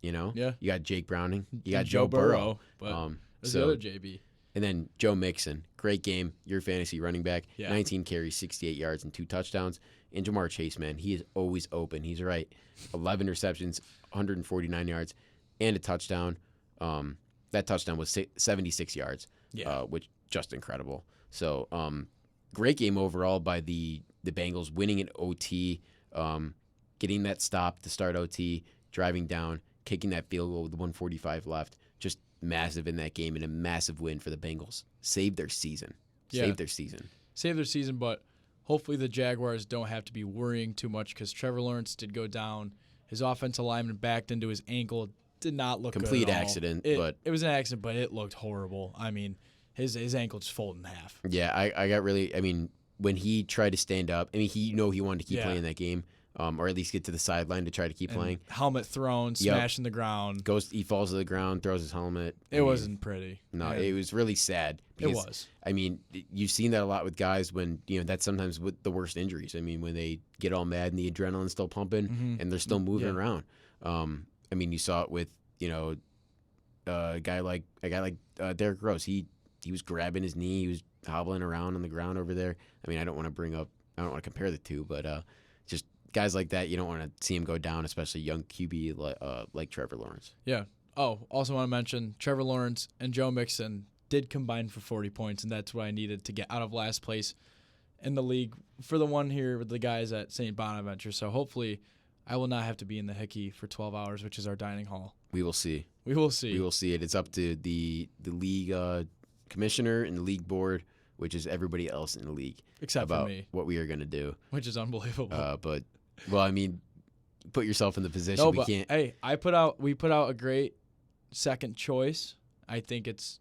You know? Yeah. You got Jake Browning. You got And Joe Burrow. But it was so the other JB. And then Joe Mixon, great game. Your fantasy running back, Yeah. 19 carries, 68 yards, and 2 touchdowns. And Jamar Chase, man, he is always open. He's right. 11 receptions, 149 yards, and a touchdown. That touchdown was 76 yards, which just incredible. So great game overall by the Bengals, winning in OT, getting that stop to start OT, driving down, kicking that field goal with 145 left. Just massive in that game and a massive win for the Bengals. Saved their season. Saved their season, but hopefully the Jaguars don't have to be worrying too much because Trevor Lawrence did go down. His offensive lineman backed into his ankle. Did not look complete good at all. accident, it was an accident, but it looked horrible. I mean, his ankle just folded in half. Yeah, I got really. I mean, when he tried to stand up, I mean, he wanted to keep playing that game, or at least get to the sideline to try to keep playing. Helmet thrown, smashing the ground. He falls to the ground, throws his helmet. It wasn't pretty. No, it was really sad. It was. I mean, you've seen that a lot with guys when that's sometimes with the worst injuries. I mean, when they get all mad and the adrenaline's still pumping and they're still moving around. I mean, you saw it with a guy like Derrick Rose. He was grabbing his knee. He was hobbling around on the ground over there. I mean, I don't want to compare the two, but just guys like that, you don't want to see him go down, especially young QB like Trevor Lawrence. Yeah. Oh, also want to mention Trevor Lawrence and Joe Mixon did combine for 40 points, and that's what I needed to get out of last place in the league for the one here with the guys at St. Bonaventure. So hopefully I will not have to be in the Hickey for 12 hours, which is our dining hall. We will see. We will see. We will see it. It's up to the league commissioner and the league board, which is everybody else in the league, except about for me, what we are going to do, which is unbelievable. But well, I mean, put yourself in the position. No, we but can't. hey, we put out a great second choice. I think it's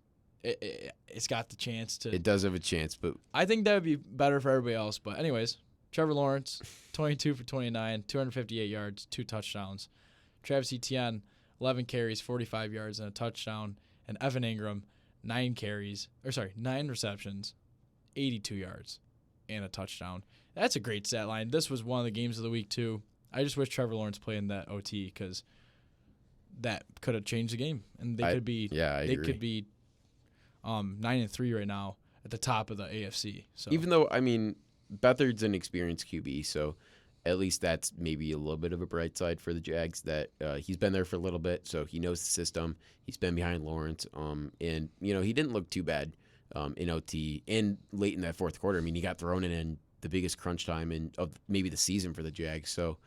got the chance to. It does have a chance, but I think that would be better for everybody else. But anyways, Trevor Lawrence, 22 for 29, 258 yards, 2 touchdowns. Travis Etienne, 11 carries, 45 yards, and a touchdown. And Evan Ingram, 9 receptions, 82 yards, and a touchdown. That's a great stat line. This was one of the games of the week, too. I just wish Trevor Lawrence played in that OT because that could have changed the game. And they could be 9-3 right now at the top of the AFC. So even though, I mean, Beathard's an experienced QB, so at least that's maybe a little bit of a bright side for the Jags that he's been there for a little bit, so he knows the system. He's been behind Lawrence, and he didn't look too bad in OT and late in that fourth quarter. I mean, he got thrown in the biggest crunch time of maybe the season for the Jags, so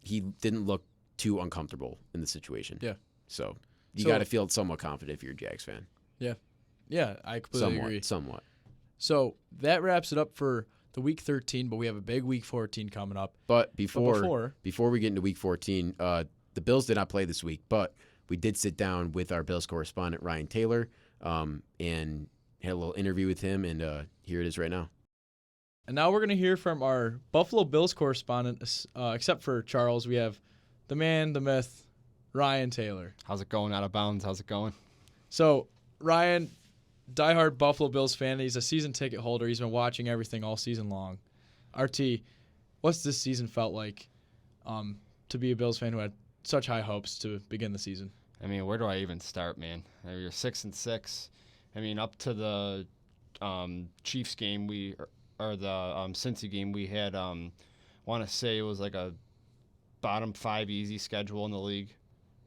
he didn't look too uncomfortable in the situation. Yeah. So you got to feel somewhat confident if you're a Jags fan. Yeah. Yeah, I completely agree. Somewhat. So that wraps it up for the Week 13, but we have a big Week 14 coming up. But before we get into Week 14, the Bills did not play this week, but we did sit down with our Bills correspondent, Ryan Taylor, and had a little interview with him, and here it is right now. And now we're going to hear from our Buffalo Bills correspondent, except for Charles. We have the man, the myth, Ryan Taylor. How's it going, Out of Bounds? How's it going? So, Ryan, diehard Buffalo Bills fan. He's a season ticket holder. He's been watching everything all season long. RT, what's this season felt like to be a Bills fan who had such high hopes to begin the season? I mean, where do I even start, man? You're 6-6. I mean, up to the Chiefs game, or the Cincy game, we had, want to say it was like a bottom 5 easy schedule in the league.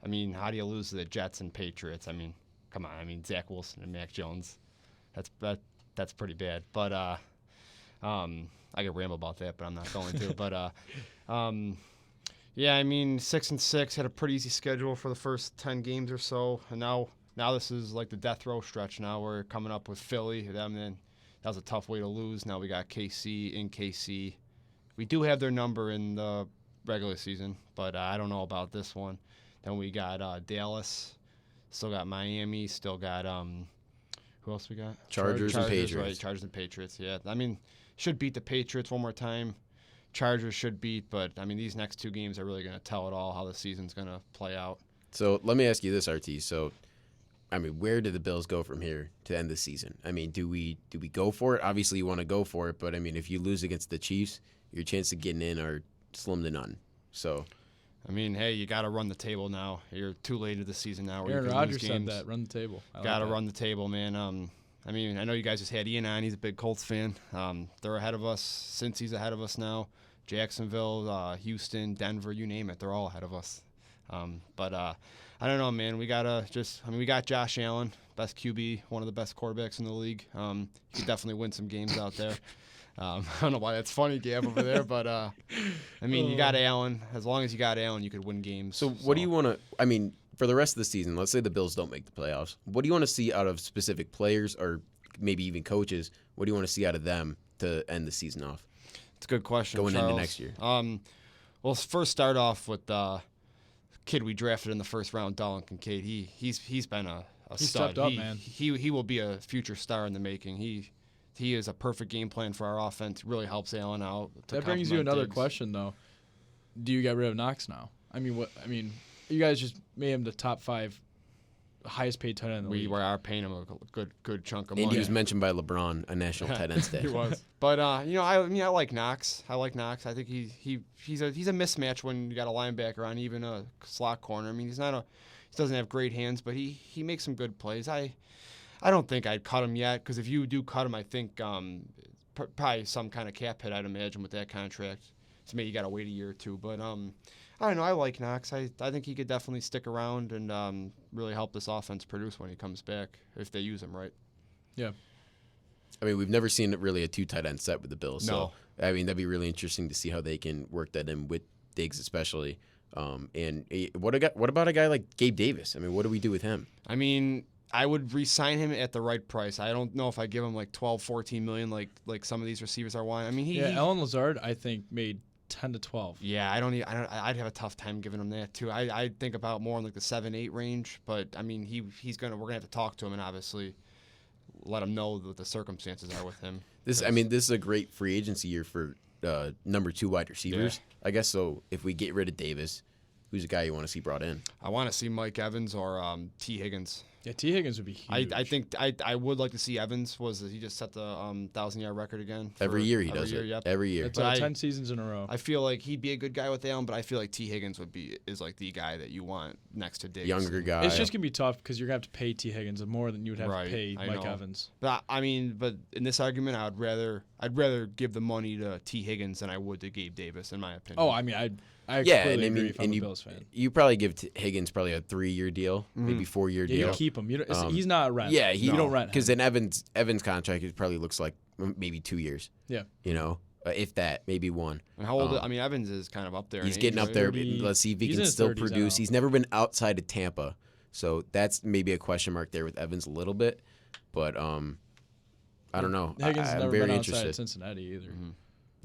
I mean, how do you lose to the Jets and Patriots? I mean, come on. I mean, Zach Wilson and Mac Jones. That's pretty bad. But I could ramble about that, but I'm not going to. But yeah, I mean, 6-6, had a pretty easy schedule for the first 10 games or so, and now this is like the death row stretch. Now we're coming up with Philly. I mean, that was a tough way to lose. Now we got KC in KC. We do have their number in the regular season, but I don't know about this one. Then we got Dallas. Still got Miami. Still got who else we got? Chargers and Patriots. Right, Chargers and Patriots. Yeah, I mean, should beat the Patriots one more time. Chargers should beat, but I mean, these next 2 games are really going to tell it all how the season's going to play out. So let me ask you this, RT. So, I mean, where do the Bills go from here to end the season? I mean, do we go for it? Obviously, you want to go for it, but I mean, if you lose against the Chiefs, your chance of getting in are slim to none. So, I mean, hey, you got to run the table now. You're too late in the season now. Where Aaron you can lose Rodgers said games. that. Run the table. Got to run the table, man. I mean, I know you guys just had Ian on. He's a big Colts fan. They're ahead of us. Cincy's ahead of us now. Jacksonville, Houston, Denver, you name it. They're all ahead of us. But I don't know, man. We got we got Josh Allen, best QB, one of the best quarterbacks in the league. He could definitely win some games out there. I don't know why that's funny, Gab, over there, but I mean, you got Allen. As long as you got Allen, you could win games. So what do you want to? I mean, for the rest of the season, let's say the Bills don't make the playoffs. What do you want to see out of specific players or maybe even coaches? What do you want to see out of them to end the season off? It's a good question. Going Charles. into next year. Well, first start off with the kid we drafted in the first round, Dalton Kincaid. He's been a He stud. stepped up, man. He will be a future star in the making. He is a perfect game plan for our offense. Really helps Allen out. That brings you another question, though. Do you get rid of Knox now? I mean, you guys just made him the top 5 highest paid tight end in the league. We are paying him a good chunk of And money. he was mentioned by LeBron, a national tight end day. He was. But I like Knox. I think he's a mismatch when you got a linebacker on even a slot corner. I mean, he doesn't have great hands, but he makes some good plays. I don't think I'd cut him yet, because if you do cut him, I think probably some kind of cap hit, I'd imagine, with that contract. So maybe you got to wait a year or two. But I don't know. I like Knox. I think he could definitely stick around and really help this offense produce when he comes back, if they use him right. Yeah. I mean, we've never seen really a 2 tight end set with the Bills. No. So, I mean, that'd be really interesting to see how they can work that in with Diggs especially. And what about a guy like Gabe Davis? I mean, what do we do with him? I mean, I would re-sign him at the right price. I don't know if I give him like 12, 14 million like some of these receivers are wanting. I mean, Alan Lazard, I think, made 10 to 12. Yeah, I'd have a tough time giving him that too. I think about more in like the 7-8 range, but I mean, we're gonna have to talk to him and obviously let him know what the circumstances are with him. This is a great free agency year for number 2 wide receivers. Yeah. I guess so. If we get rid of Davis, who's a guy you want to see brought in? I want to see Mike Evans or T. Higgins. Yeah, T. Higgins would be huge. I think I would like to see Evans. He just set the 1,000-yard record again? Every year he does it. Yep. Every year. That's But 10 seasons in a row. I feel like he'd be a good guy with Allen, but I feel like T. Higgins is like the guy that you want next to Diggs. Younger guy. It's just going to be tough because you're going to have to pay T. Higgins more than you would have Right, to pay I Mike know. Evans. But but in this argument, I'd rather give the money to T. Higgins than I would to Gabe Davis, in my opinion. Oh, I mean, I yeah, completely and I agree mean, if I'm and a Bills fan. you probably give Higgins probably a 3-year deal, maybe 4-year Yeah, you deal. keep him. He's not a rent. Yeah, you don't rent him. because then Evans' contract it probably looks like maybe 2 years. Yeah. You know, if that, maybe 1. And how old? I mean, Evans is kind of up there. He's in getting age, up right? there. 30 Let's see if he he's can in his still 30s now. produce. He's never been outside of Tampa, so that's maybe a question mark there with Evans a little bit. But I don't know. Higgins has I'm never very been outside interested. of Cincinnati either.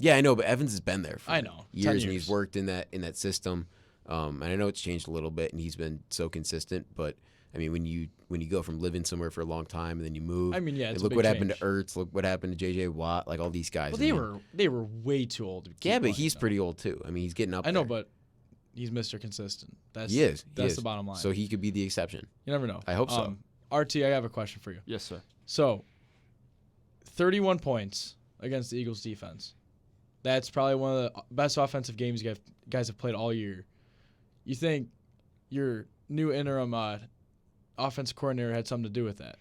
Yeah, I know, but Evans has been there for I know, 10 years, and years. he's worked in that system. And I know it's changed a little bit, and he's been so consistent. But I mean, when you go from living somewhere for a long time and then you move, I mean, yeah, it's a look big what happened change. to Ertz. Look what happened to J.J. Watt. Like all these guys. Well, I mean, they were way too old to keep yeah, but playing, he's though. pretty old too. I mean, he's getting up. I know, there. but he's Mr. Consistent. That's He is. That's the bottom line. So he could be the exception. You never know. I hope so. RT, I have a question for you. Yes, sir. So, 31 points against the Eagles defense. That's probably one of the best offensive games you guys have played all year. You think your new interim offensive coordinator had something to do with that?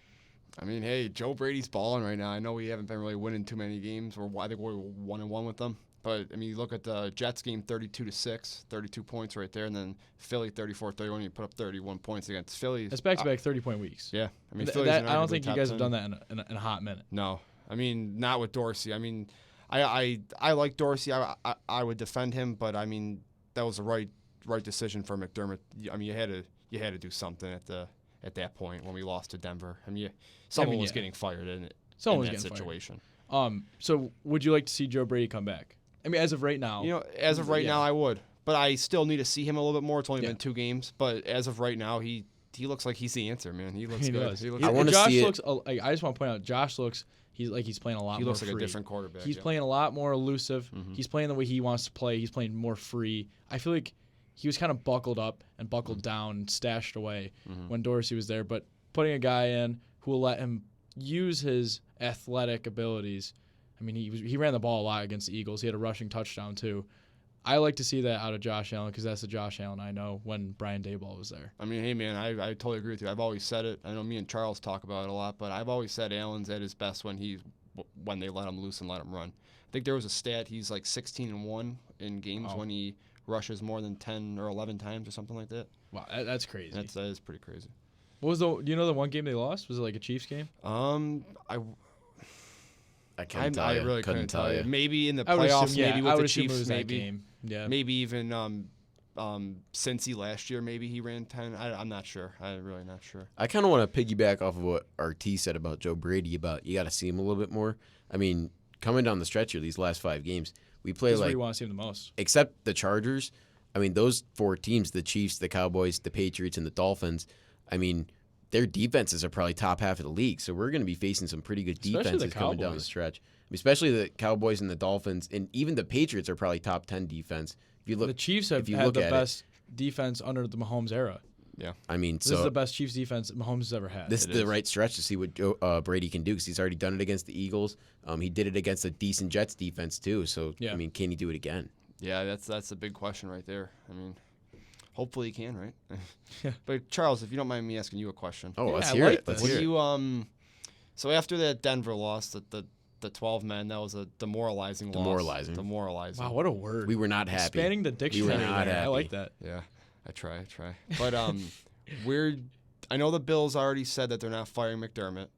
I mean, hey, Joe Brady's balling right now. I know we haven't been really winning too many games. I think we're 1-1 with them. But I mean, you look at the Jets game, 32-6, 32 points right there, and then Philly 34-31. You put up 31 points against Philly. It's back-to-back 30-point weeks. Yeah, I mean, Th- Philly's that, I don't arguably think you top guys have 10. done that in a hot minute. No, I mean, not with Dorsey. I mean, I like Dorsey. I would defend him, but I mean, that was the right decision for McDermott. I mean, you had to do something at that point when we lost to Denver. I mean, someone was getting fired in Someone was that getting situation. fired. So would you like to see Joe Brady come back? I mean, as of right now. You know, as of right now, I would, but I still need to see him a little bit more. It's only Yeah. been 2 games, but as of right now, he looks like he's the answer, man. He looks good. does. He looks, I wanna Josh see it. looks. Like, I just want to point out, Josh looks. He's playing a lot he more looks like free. a different quarterback. He's yeah. playing a lot more elusive. Mhm. He's playing the way he wants to play. He's playing more free. I feel like he was kind of buckled up and buckled down and stashed away when Dorsey was there. But putting a guy in who will let him use his athletic abilities. I mean, he ran the ball a lot against the Eagles. He had a rushing touchdown too. I like to see that out of Josh Allen because that's the Josh Allen I know when Brian Daboll was there. I mean, hey, man, I totally agree with you. I've always said it. I know me and Charles talk about it a lot, but I've always said Allen's at his best when they let him loose and let him run. I think there was a stat, he's like 16-1 in games when he rushes more than 10 or 11 times or something like that. Wow, that's crazy. That is pretty crazy. What was do you know the one game they lost? Was it like a Chiefs game? I couldn't tell you. really couldn't tell you. Maybe in the I would playoffs, assume, yeah, maybe I with would the assume it Chiefs, was that maybe. game. Yeah. Maybe even Cincy last year, maybe he ran 10. I'm not sure. I'm really not sure. I kind of want to piggyback off of what RT said about Joe Brady about you got to see him a little bit more. I mean, coming down the stretch here, these last 5 games, we play This is where like you want to see him the most. except the Chargers. I mean, those 4 teams, the Chiefs, the Cowboys, the Patriots, and the Dolphins, I mean, their defenses are probably top half of the league. So we're going to be facing some pretty good Especially the defenses coming down the Cowboys. stretch. Especially the Cowboys and the Dolphins, and even the Patriots are probably top 10 defense. If you look, The Chiefs have if you had look the at best defense under the Mahomes era. I mean, This is the so best Chiefs defense Mahomes has ever had. this is It the is. right stretch to see what Brady can do because he's already done it against the Eagles. He did it against a decent Jets defense too. So Yeah. I mean, can he do it again? Yeah, that's a big question right there. I mean, hopefully he can, right? Yeah. But Charles, if you don't mind me asking you a question. Oh, Yeah, let's I hear like it. Let's this. hear What it. do you So after that Denver loss, the 12 men, that was a demoralizing loss. Demoralizing. Demoralizing. Wow, what a word. We were not happy. Expanding the dictionary. not there. I happy. like that. Yeah, I try. But I know the Bills already said that they're not firing McDermott.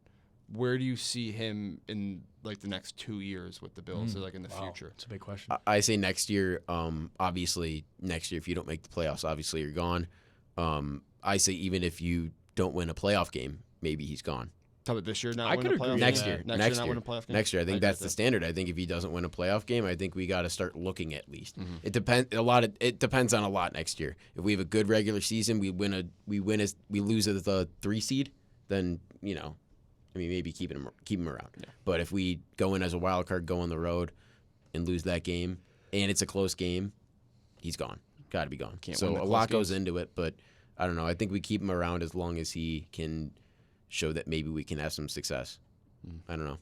Where do you see him in like the next 2 years with the Bills, or like in the Wow, future? it's a big question. I say next year. Obviously, next year if you don't make the playoffs, obviously you're gone. I say even if you don't win a playoff game, maybe he's gone. How about this year not I win a could playoff agree game? with Next that. year, Next year not win a playoff game? Next year, I think agree that's with the that. standard. I think if he doesn't win a playoff game, I think we got to start looking at least. Mm-hmm. It depends It depends on a lot next year. If we have a good regular season, we lose as the 3 seed, then I mean maybe keep him around. Yeah. But if we go in as a wild card, go on the road, and lose that game, and it's a close game, he's gone. Got to be gone. Can't so win the a close lot goes games. into it, but I don't know. I think we keep him around as long as he can show that maybe we can have some success. I don't know.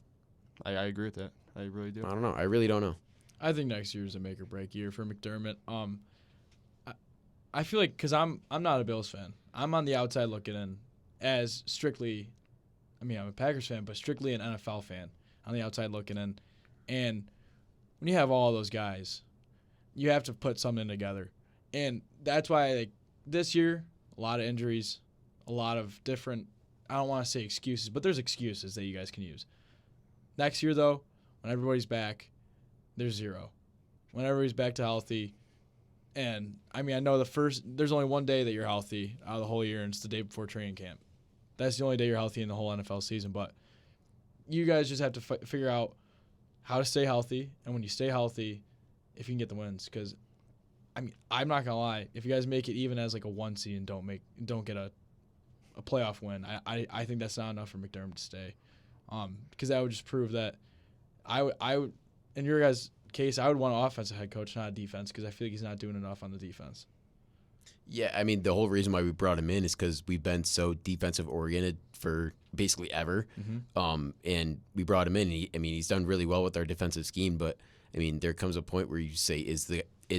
I agree with that. I really do. I don't know. I really don't know. I think next year is a make or break year for McDermott. I feel like because I'm not a Bills fan. I'm on the outside looking in as strictly. I mean, I'm a Packers fan, but strictly an NFL fan on the outside looking in. And when you have all those guys, you have to put something together. And that's why like, this year, a lot of injuries, a lot of different, I don't want to say excuses, but there's excuses that you guys can use. Next year, though, when everybody's back, there's 0. When everybody's back to healthy, and I mean, I know there's only one day that you're healthy out of the whole year, and it's the day before training camp. That's the only day you're healthy in the whole NFL season. But you guys just have to figure out how to stay healthy, and when you stay healthy, if you can get the wins. Because, I mean, I'm not gonna lie, if you guys make it even as like a 1 seed and don't get a playoff win, I think that's not enough for McDermott to stay. Because that would just prove that I would, in your guys' case, I would want an offensive head coach, not a defense, because I feel like he's not doing enough on the defense. Yeah, I mean, the whole reason why we brought him in is because we've been so defensive oriented for basically ever. And we brought him in. And he's done really well with our defensive scheme. But I mean, there comes a point where you say, is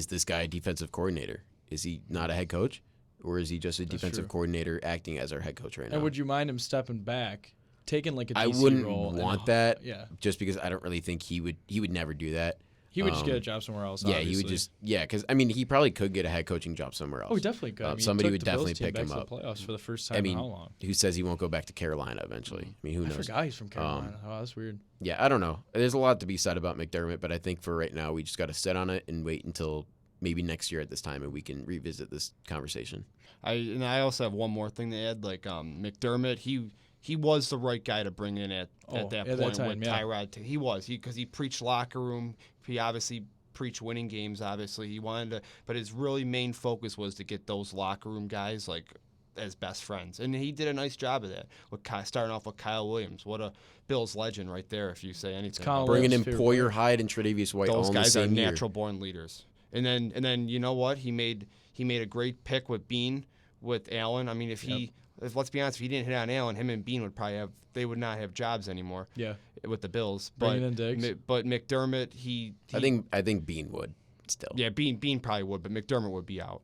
this guy a defensive coordinator? Is he not a head coach, or is he just a defensive true. coordinator acting as our head coach right now? And would you mind him stepping back, taking like a DC I wouldn't role? want that. Yeah, Just because I don't really think he would never do that. he would just get a job somewhere else. Yeah, obviously. he would just because I mean he probably could get a head coaching job somewhere else. Oh, he definitely could. I mean, he somebody took would the Bills definitely team pick back him to up. the playoffs for the first time I mean, in how long? who says he won't go back to Carolina eventually? I mean, who I knows? forgot he's from Carolina. Oh, that's weird. Yeah, I don't know. There's a lot to be said about McDermott, but I think for right now we just got to sit on it and wait until maybe next year at this time and we can revisit this conversation. I also have one more thing to add. Like McDermott, he was the right guy to bring in at that point time, with yeah. Tyrod. Because he preached locker room. He obviously preached winning games. Obviously, he wanted to, but his really main focus was to get those locker room guys like as best friends, and he did a nice job of that. With starting off with Kyle Williams, what a Bills legend right there. If you say anything, Kyle Bringing in Williams' favorite Poyer player. Hyde and Tre'Davious White all those in the guys are same year. natural born leaders. And then you know what? He made a great pick with Bean, with Allen. I mean, if let's be honest, if he didn't hit on Allen, him and Bean would not have jobs anymore. Yeah. With the Bills. Bringing in Diggs. But McDermott, I think Bean would. still. Yeah, Bean probably would, but McDermott would be out.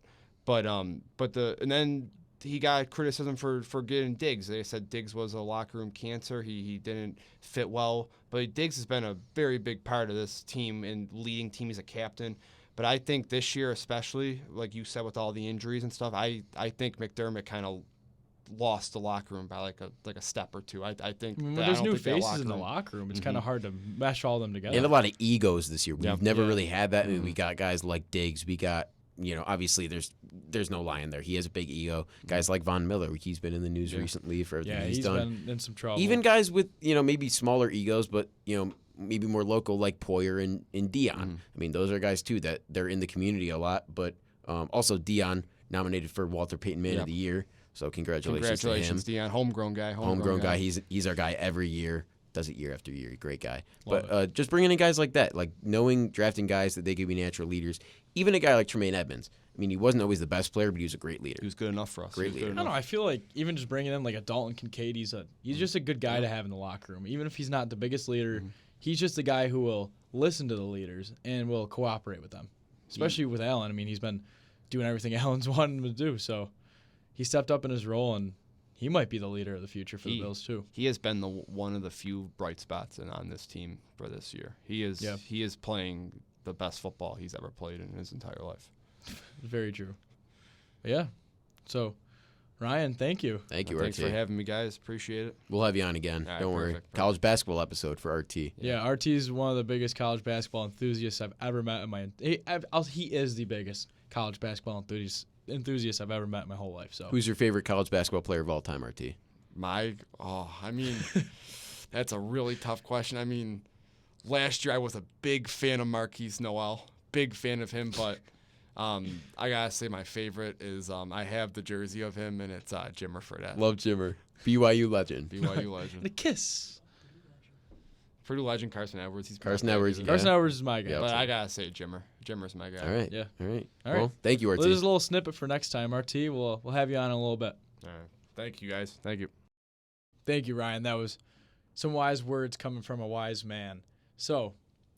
And then he got criticism for getting Diggs. They said Diggs was a locker room cancer. He didn't fit well. But Diggs has been a very big part of this team and leading team. He's a captain. But I think this year, especially, like you said, with all the injuries and stuff, I think McDermott kind of lost the locker room by like a step or two. I think When that- I there's don't new think that faces in the room- locker room, it's kind of hard to mesh all of them together. And a lot of egos this year. We've Yep. never Yeah. really had that. I mean, we got guys like Diggs. We got, obviously there's no lie in there. He has a big ego. Guys like Von Miller. He's been in the news recently for everything yeah, he's done. been in some trouble. Even guys with, maybe smaller egos, but, maybe more local like Poyer and Dion. I mean, those are guys too that they're in the community a lot. But also Dion nominated for Walter Payton Man of the Year. So congratulations to him. Congratulations, Dion. Homegrown guy. Homegrown guy. He's our guy every year. Does it year after year. Great guy. But just bringing in guys like that, like drafting guys that they could be natural leaders. Even a guy like Tremaine Edmonds. I mean, he wasn't always the best player, but he was a great leader. He was good enough for us. Great He was leader. good I don't know. enough. I feel like even just bringing in like a Dalton Kincaid, he's just a good guy to have in the locker room. Even if he's not the biggest leader, he's just a guy who will listen to the leaders and will cooperate with them. Especially with Allen. I mean, he's been doing everything Allen's wanted him to do. So he stepped up in his role, and he might be the leader of the future for the Bills too. He has been one of the few bright spots on this team for this year. He is playing the best football he's ever played in his entire life. Very true. But yeah. So, Ryan, thank you. Thank you, Thanks RT. for having me, guys. Appreciate it. We'll have you on again. All right, Don't worry. perfect. College basketball episode for RT. Yeah, RT is one of the biggest college basketball enthusiasts I've ever met in my. He is the biggest college basketball enthusiast I've ever met in my whole life. So Who's your favorite college basketball player of all time, RT? That's a really tough question. I mean, last year I was a big fan of Marquise Noel. Big fan of him, but I gotta say my favorite is I have the jersey of him, and it's Jimmer Fredette. Love Jimmer. BYU legend. BYU and a legend. kiss. Purdue legend Carson Edwards. He's Carson my favorite. Edwards, yeah. Carson Edwards is my guy. Yeah. But I gotta say Jimmer. Jimmer's my guy. All right. Yeah. All right. All Well, right. thank you, RT. Well, this is a little snippet for next time, RT. We'll have you on in a little bit. All right. Thank you, guys. Thank you. Thank you, Ryan. That was some wise words coming from a wise man. So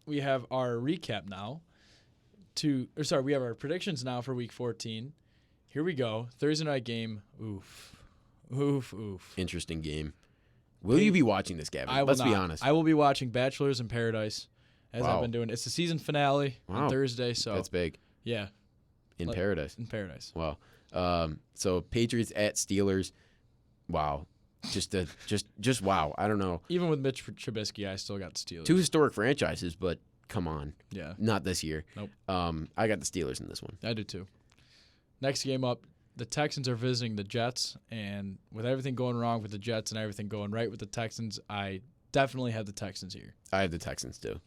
we have our recap now. We have our predictions now for Week 14. Here we go. Thursday night game. Oof. Interesting game. Will you be watching this, Gavin? I will Let's not. be honest. I will be watching Bachelors in Paradise, as Wow. I've been doing. It's the season finale Wow. on Thursday, so That's big. yeah, In Let- paradise. in Paradise. Wow. So Patriots at Steelers. Wow. Just wow. I don't know. Even with Mitch Trubisky, I still got the Steelers. Two historic franchises, but come on. Yeah, Not this year. Nope. I got the Steelers in this one. I do too. Next game up, the Texans are visiting the Jets, and with everything going wrong with the Jets and everything going right with the Texans, I definitely have the Texans here. I have the Texans too.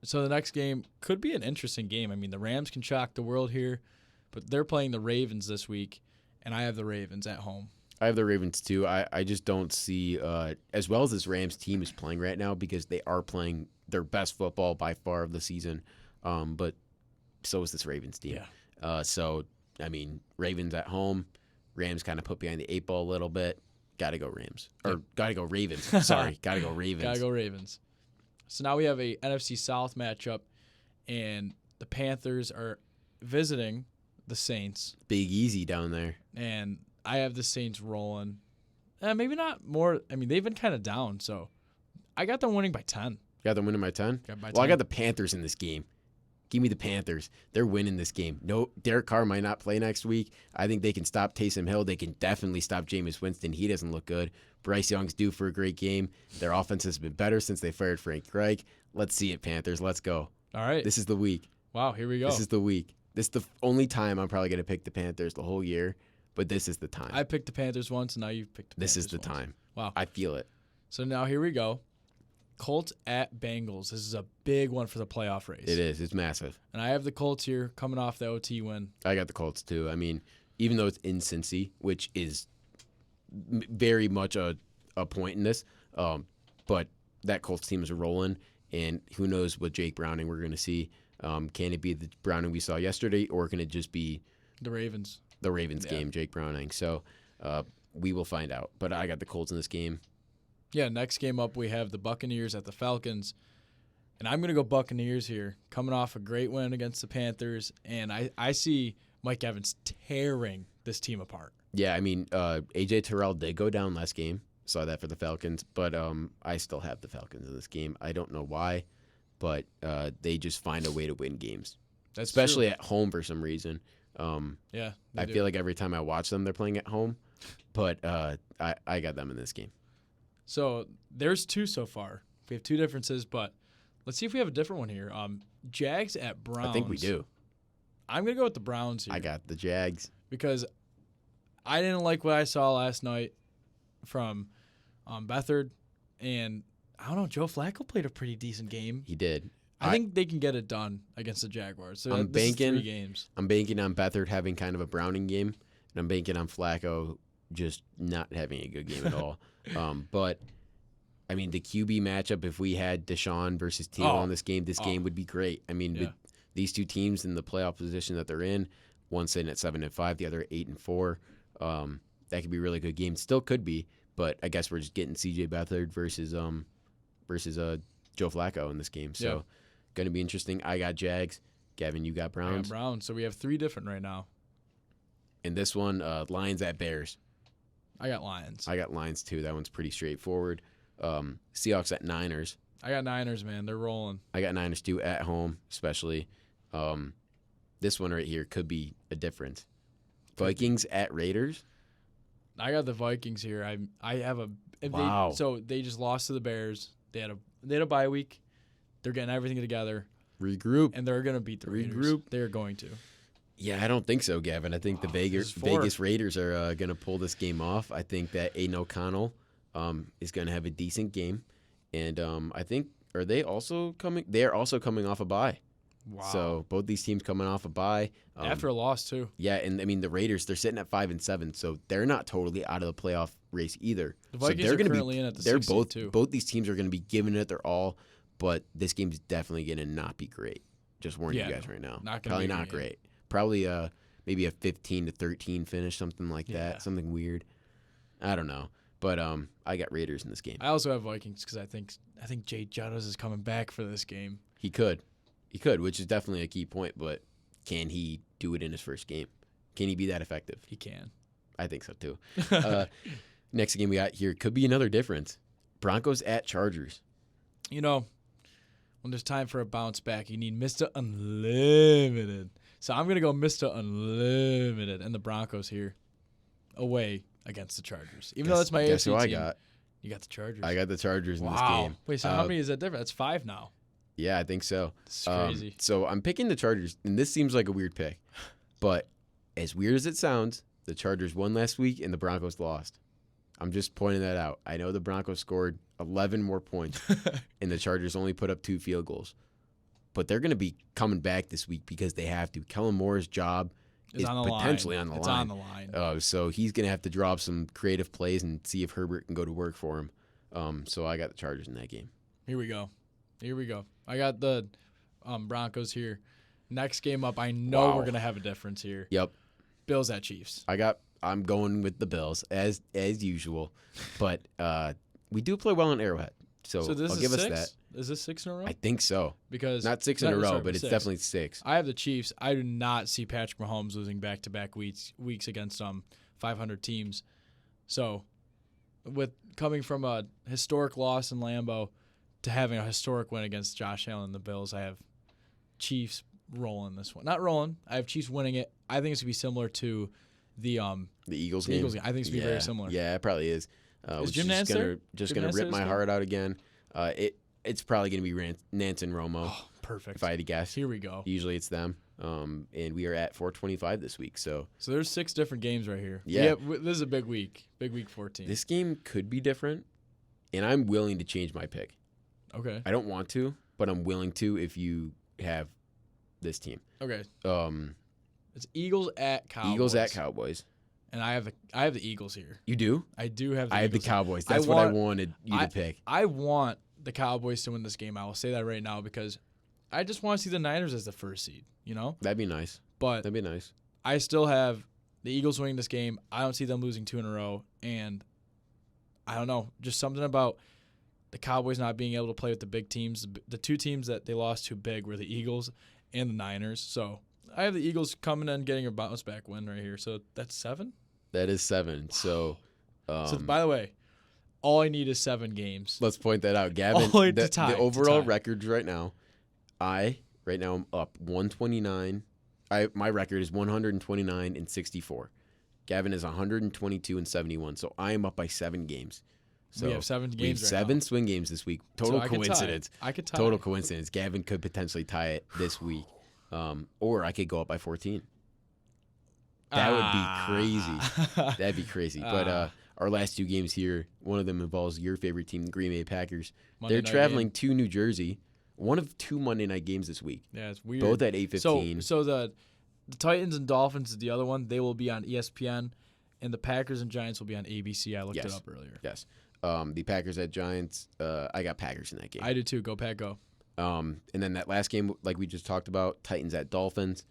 So the next game could be an interesting game. I mean, the Rams can shock the world here, but they're playing the Ravens this week, and I have the Ravens at home. I have the Ravens too. I just don't see as well as this Rams team is playing right now because they are playing their best football by far of the season. But so is this Ravens team. Yeah. So I mean, Ravens at home, Rams kind of put behind the eight ball a little bit. Got to go Rams or got to go Ravens. Sorry, got to go Ravens. Gotta go Ravens. So now we have a NFC South matchup, and the Panthers are visiting the Saints, Big Easy down there. and I have the Saints rolling. Maybe not more. I mean, they've been kind of down, so I got them winning by 10. Got them winning by 10. Got by Well, I 10. got the Panthers in this game. Give me the Panthers. They're winning this game. No, Derek Carr might not play next week. I think they can stop Taysom Hill. They can definitely stop Jameis Winston. He doesn't look good. Bryce Young's due for a great game. Their offense has been better since they fired Frank Reich. Let's see it, Panthers. Let's go. All right. This is the week. Wow, here we go. This is the week. This is the only time I'm probably going to pick the Panthers the whole year, but this is the time. I picked the Panthers once, and now you've picked the This Panthers is the once. time. Wow. I feel it. So now here we go. Colts at Bengals. This is a big one for the playoff race. It is. It's massive. And I have the Colts here coming off the OT win. I got the Colts too. I mean, even though it's in Cincy, which is very much a point in this, but that Colts team is rolling, and who knows what Jake Browning we're going to see. Can it be the Browning we saw yesterday, or can it just be The Ravens. the Ravens Yeah. game, Jake Browning? So we will find out. But I got the Colts in this game. Yeah, next game up, we have the Buccaneers at the Falcons. And I'm going to go Buccaneers here, coming off a great win against the Panthers. And I see Mike Evans tearing this team apart. Yeah, I mean, A.J. Terrell did go down last game. Saw that for the Falcons. But I still have the Falcons in this game. I don't know why, but they just find a way to win games. That's especially true. at home for some reason. Yeah, I feel like every time I watch them, they're playing at home. But I got them in this game. So there's two so far. We have two differences, but let's see if we have a different one here. Jags at Browns. I think we do. I'm going to go with the Browns here. I got the Jags. Because I didn't like what I saw last night from Beathard. And I don't know, Joe Flacco played a pretty decent game. He did. I think they can get it done against the Jaguars. So I'm this is banking- 3 games. I'm banking on Beathard having kind of a Browning game, and I'm banking on Flacco just not having a good game at all. But I mean, the QB matchup, if we had Deshaun versus Tebow in this game would be great. I mean, with these two teams in the playoff position that they're in, one sitting at 7-5, the other at 8-4. That could be a really good game. Still could be, but I guess we're just getting CJ Beathard versus Joe Flacco in this game. So going to be interesting. I got Jags. Gavin, you got I got Browns. Browns. So we have 3 different right now. And this one, Lions at Bears. I got Lions. I got Lions too. That one's pretty straightforward. Seahawks at Niners. I got Niners, man. They're rolling. I got Niners too at home, especially. This one right here could be a difference. Vikings at Raiders. I got the Vikings here. I have a Wow. So they just lost to the Bears. They had a bye week. They're getting everything together, Regroup. and they're gonna beat the Raiders. Regroup. They're going to. Yeah, I don't think so, Gavin. I think the this is 4. Vegas Raiders are going to pull this game off. I think that Aiden O'Connell is going to have a decent game, and I think are they also coming? They are also coming off a bye. Wow. So both these teams coming off a bye. After a loss too. Yeah, and I mean the Raiders, they're sitting at 5-7, so they're not totally out of the playoff race either. The So Vikings they're are gonna currently be, in at the they're 6th seed, both too. both these teams are going to be giving it their all, but this game's definitely going to not be great. Just warning Yeah, you guys no, right now. not gonna Probably be a not great game. great. Probably maybe a 15-13 finish, something like Yeah. that, something weird. I don't know, but I got Raiders in this game. I also have Vikings because I think Jay Jettas is coming back for this game. He could, which is definitely a key point. But can he do it in his first game? Can he be that effective? He can. I think so too. Next game we got here could be another difference. Broncos at Chargers. You know, when there's time for a bounce back, you need Mr. Unlimited. So I'm gonna go Mr. Unlimited and the Broncos here, away against the Chargers. Even though that's my Guess AFC who I team, got? you got the Chargers. I got the Chargers in this wow. game. Wait, so how many is that different? That's 5 now. Yeah, I think so. This is crazy. So I'm picking the Chargers, and this seems like a weird pick, but as weird as it sounds, the Chargers won last week and the Broncos lost. I'm just pointing that out. I know the Broncos scored 11 more points, and the Chargers only put up 2 field goals, but they're going to be coming back this week because they have to. Kellen Moore's job is on the potentially line. on the It's line. on the line. So he's going to have to draw up some creative plays and see if Herbert can go to work for him. So I got the Chargers in that game. Here we go. I got the Broncos here. Next game up, I know Wow. we're gonna have a difference here. Yep. Bills at Chiefs. I'm going with the Bills as usual, but we do play well in Arrowhead, so this I'll is give 6? us that. Is this 6 in a row? I think so. Because Not 6 in a row, sorry, but it's 6. definitely 6. I have the Chiefs. I do not see Patrick Mahomes losing back-to-back weeks against 500 teams. So, with coming from a historic loss in Lambeau to having a historic win against Josh Allen and the Bills, I have Chiefs rolling this one. Not rolling. I have Chiefs winning it. I think it's gonna be similar to the The Eagles the game. Eagles game. I think it's gonna be very similar. Yeah, it probably is. Is Which Jim Nantz there? just Jim gonna Nantz rip there my this heart out again. It's probably gonna be Nantz and Romo. Oh, perfect. If I had to guess, Here we go. usually it's them. And we are at 425 this week, so So there's 6 different games right here. Yeah. This is a big week. Big week 14. this game could be different, and I'm willing to change my pick. Okay. I don't want to, but I'm willing to if you have this team. Okay. Um, It's Eagles at Cowboys. Eagles at Cowboys. And I have the Eagles here. You do? I do have the I have the Eagles. Cowboys. I That's what I want- wanted you to pick. I want the Cowboys to win this game. I will say that right now because I just want to see the Niners as the first seed, you know? That'd be nice. But That'd be nice. I still have the Eagles winning this game. I don't see them losing 2 in a row. And I don't know, just something about the Cowboys not being able to play with the big teams. The two teams that they lost to big were the Eagles and the Niners. So I have the Eagles coming in getting a bounce back win right here. So that's 7. That is 7. So, So by the way, all I need is 7 games. let's point that out. Gavin, Only to the, tie, the to overall tie. records right now, right now I'm up 129. My record is 129 and 64. Gavin is 122 and 71. So I am up by 7 games. So we have 7 games we have right 7 now. swing games this week. So Total I could tie. coincidence. I could tie. Total coincidence. Gavin could potentially tie it this week. Or I could go up by 14. That would be crazy. That'd be crazy. But our last 2 games here, one of them involves your favorite team, the Green Bay Packers. Monday They're night traveling game. to New Jersey. One of 2 Monday night games this week. Yeah, it's weird. Both at 8:15. So the Titans and Dolphins is the other one. They will be on ESPN, and the Packers and Giants will be on ABC. I looked Yes. it up earlier. Yes. The Packers at Giants. I got Packers in that game. I do too. Go Pack, go. And then that last game, like we just talked about, Titans at Dolphins.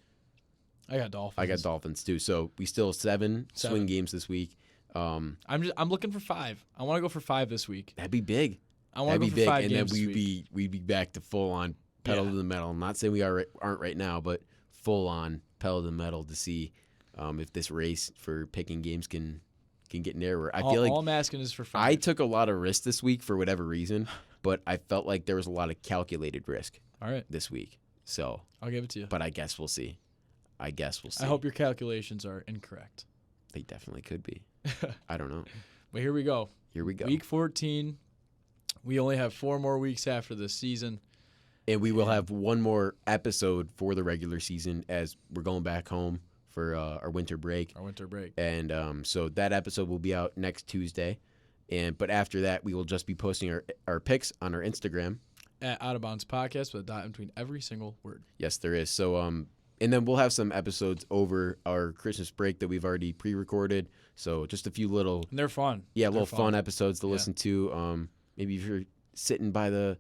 I got Dolphins. I got Dolphins too. So we still have 7 swing games this week. I'm looking for 5. I want to go for 5 this week. That'd be big. I want That'd to be go for big, 5 and then games this week. we'd be back to full on pedal Yeah. to the metal. I'm not saying we aren't right now, but full on pedal to the metal to see if this race for picking games can get narrower. I feel like all I'm asking is for 5. I took a lot of risk this week for whatever reason, but I felt like there was a lot of calculated risk All right, this week. So, I'll give it to you. but I guess we'll see. I hope your calculations are incorrect. they definitely could be. I don't know. But here we go. Here we go. Week 14. We only have 4 more weeks after this season. And we will have one more episode for the regular season as we're going back home for our winter break. Our winter break. And so that episode will be out next Tuesday. But after that, we will just be posting our picks on our Instagram. At Out of Bounds Podcast with a dot in between every single word. Yes, there is. So and then we'll have some episodes over our Christmas break that we've already pre-recorded. So just a few little And they're fun. little fun episodes to Yeah. listen to. Maybe if you're sitting by the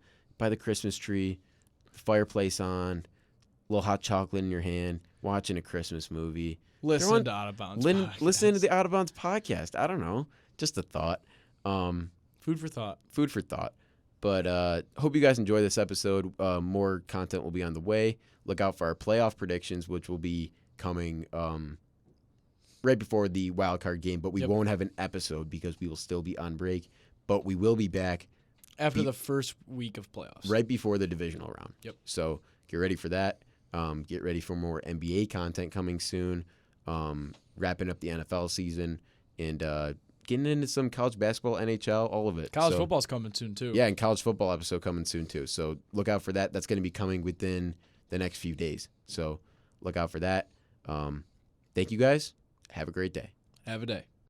Christmas tree, fireplace on, a little hot chocolate in your hand, watching a Christmas movie. Listen Everyone- to Out of Bounds Listen to Podcast. the Out of Bounds podcast. I don't know, just a thought. Food for thought. Food for thought. But hope you guys enjoy this episode. More content will be on the way. Look out for our playoff predictions, which will be coming right before the wild card game. But we Yep. won't have an episode because we will still be on break. But we will be back After the first week of playoffs. right before the divisional round. Yep. So get ready for that. Get ready for more NBA content coming soon. Wrapping up the NFL season and getting into some college basketball, NHL, all of it. College So- football's coming soon, too. Yeah, and college football episode coming soon too. So look out for that. That's going to be coming within the next few days. So look out for that. Thank you guys. Have a great day. Have a day.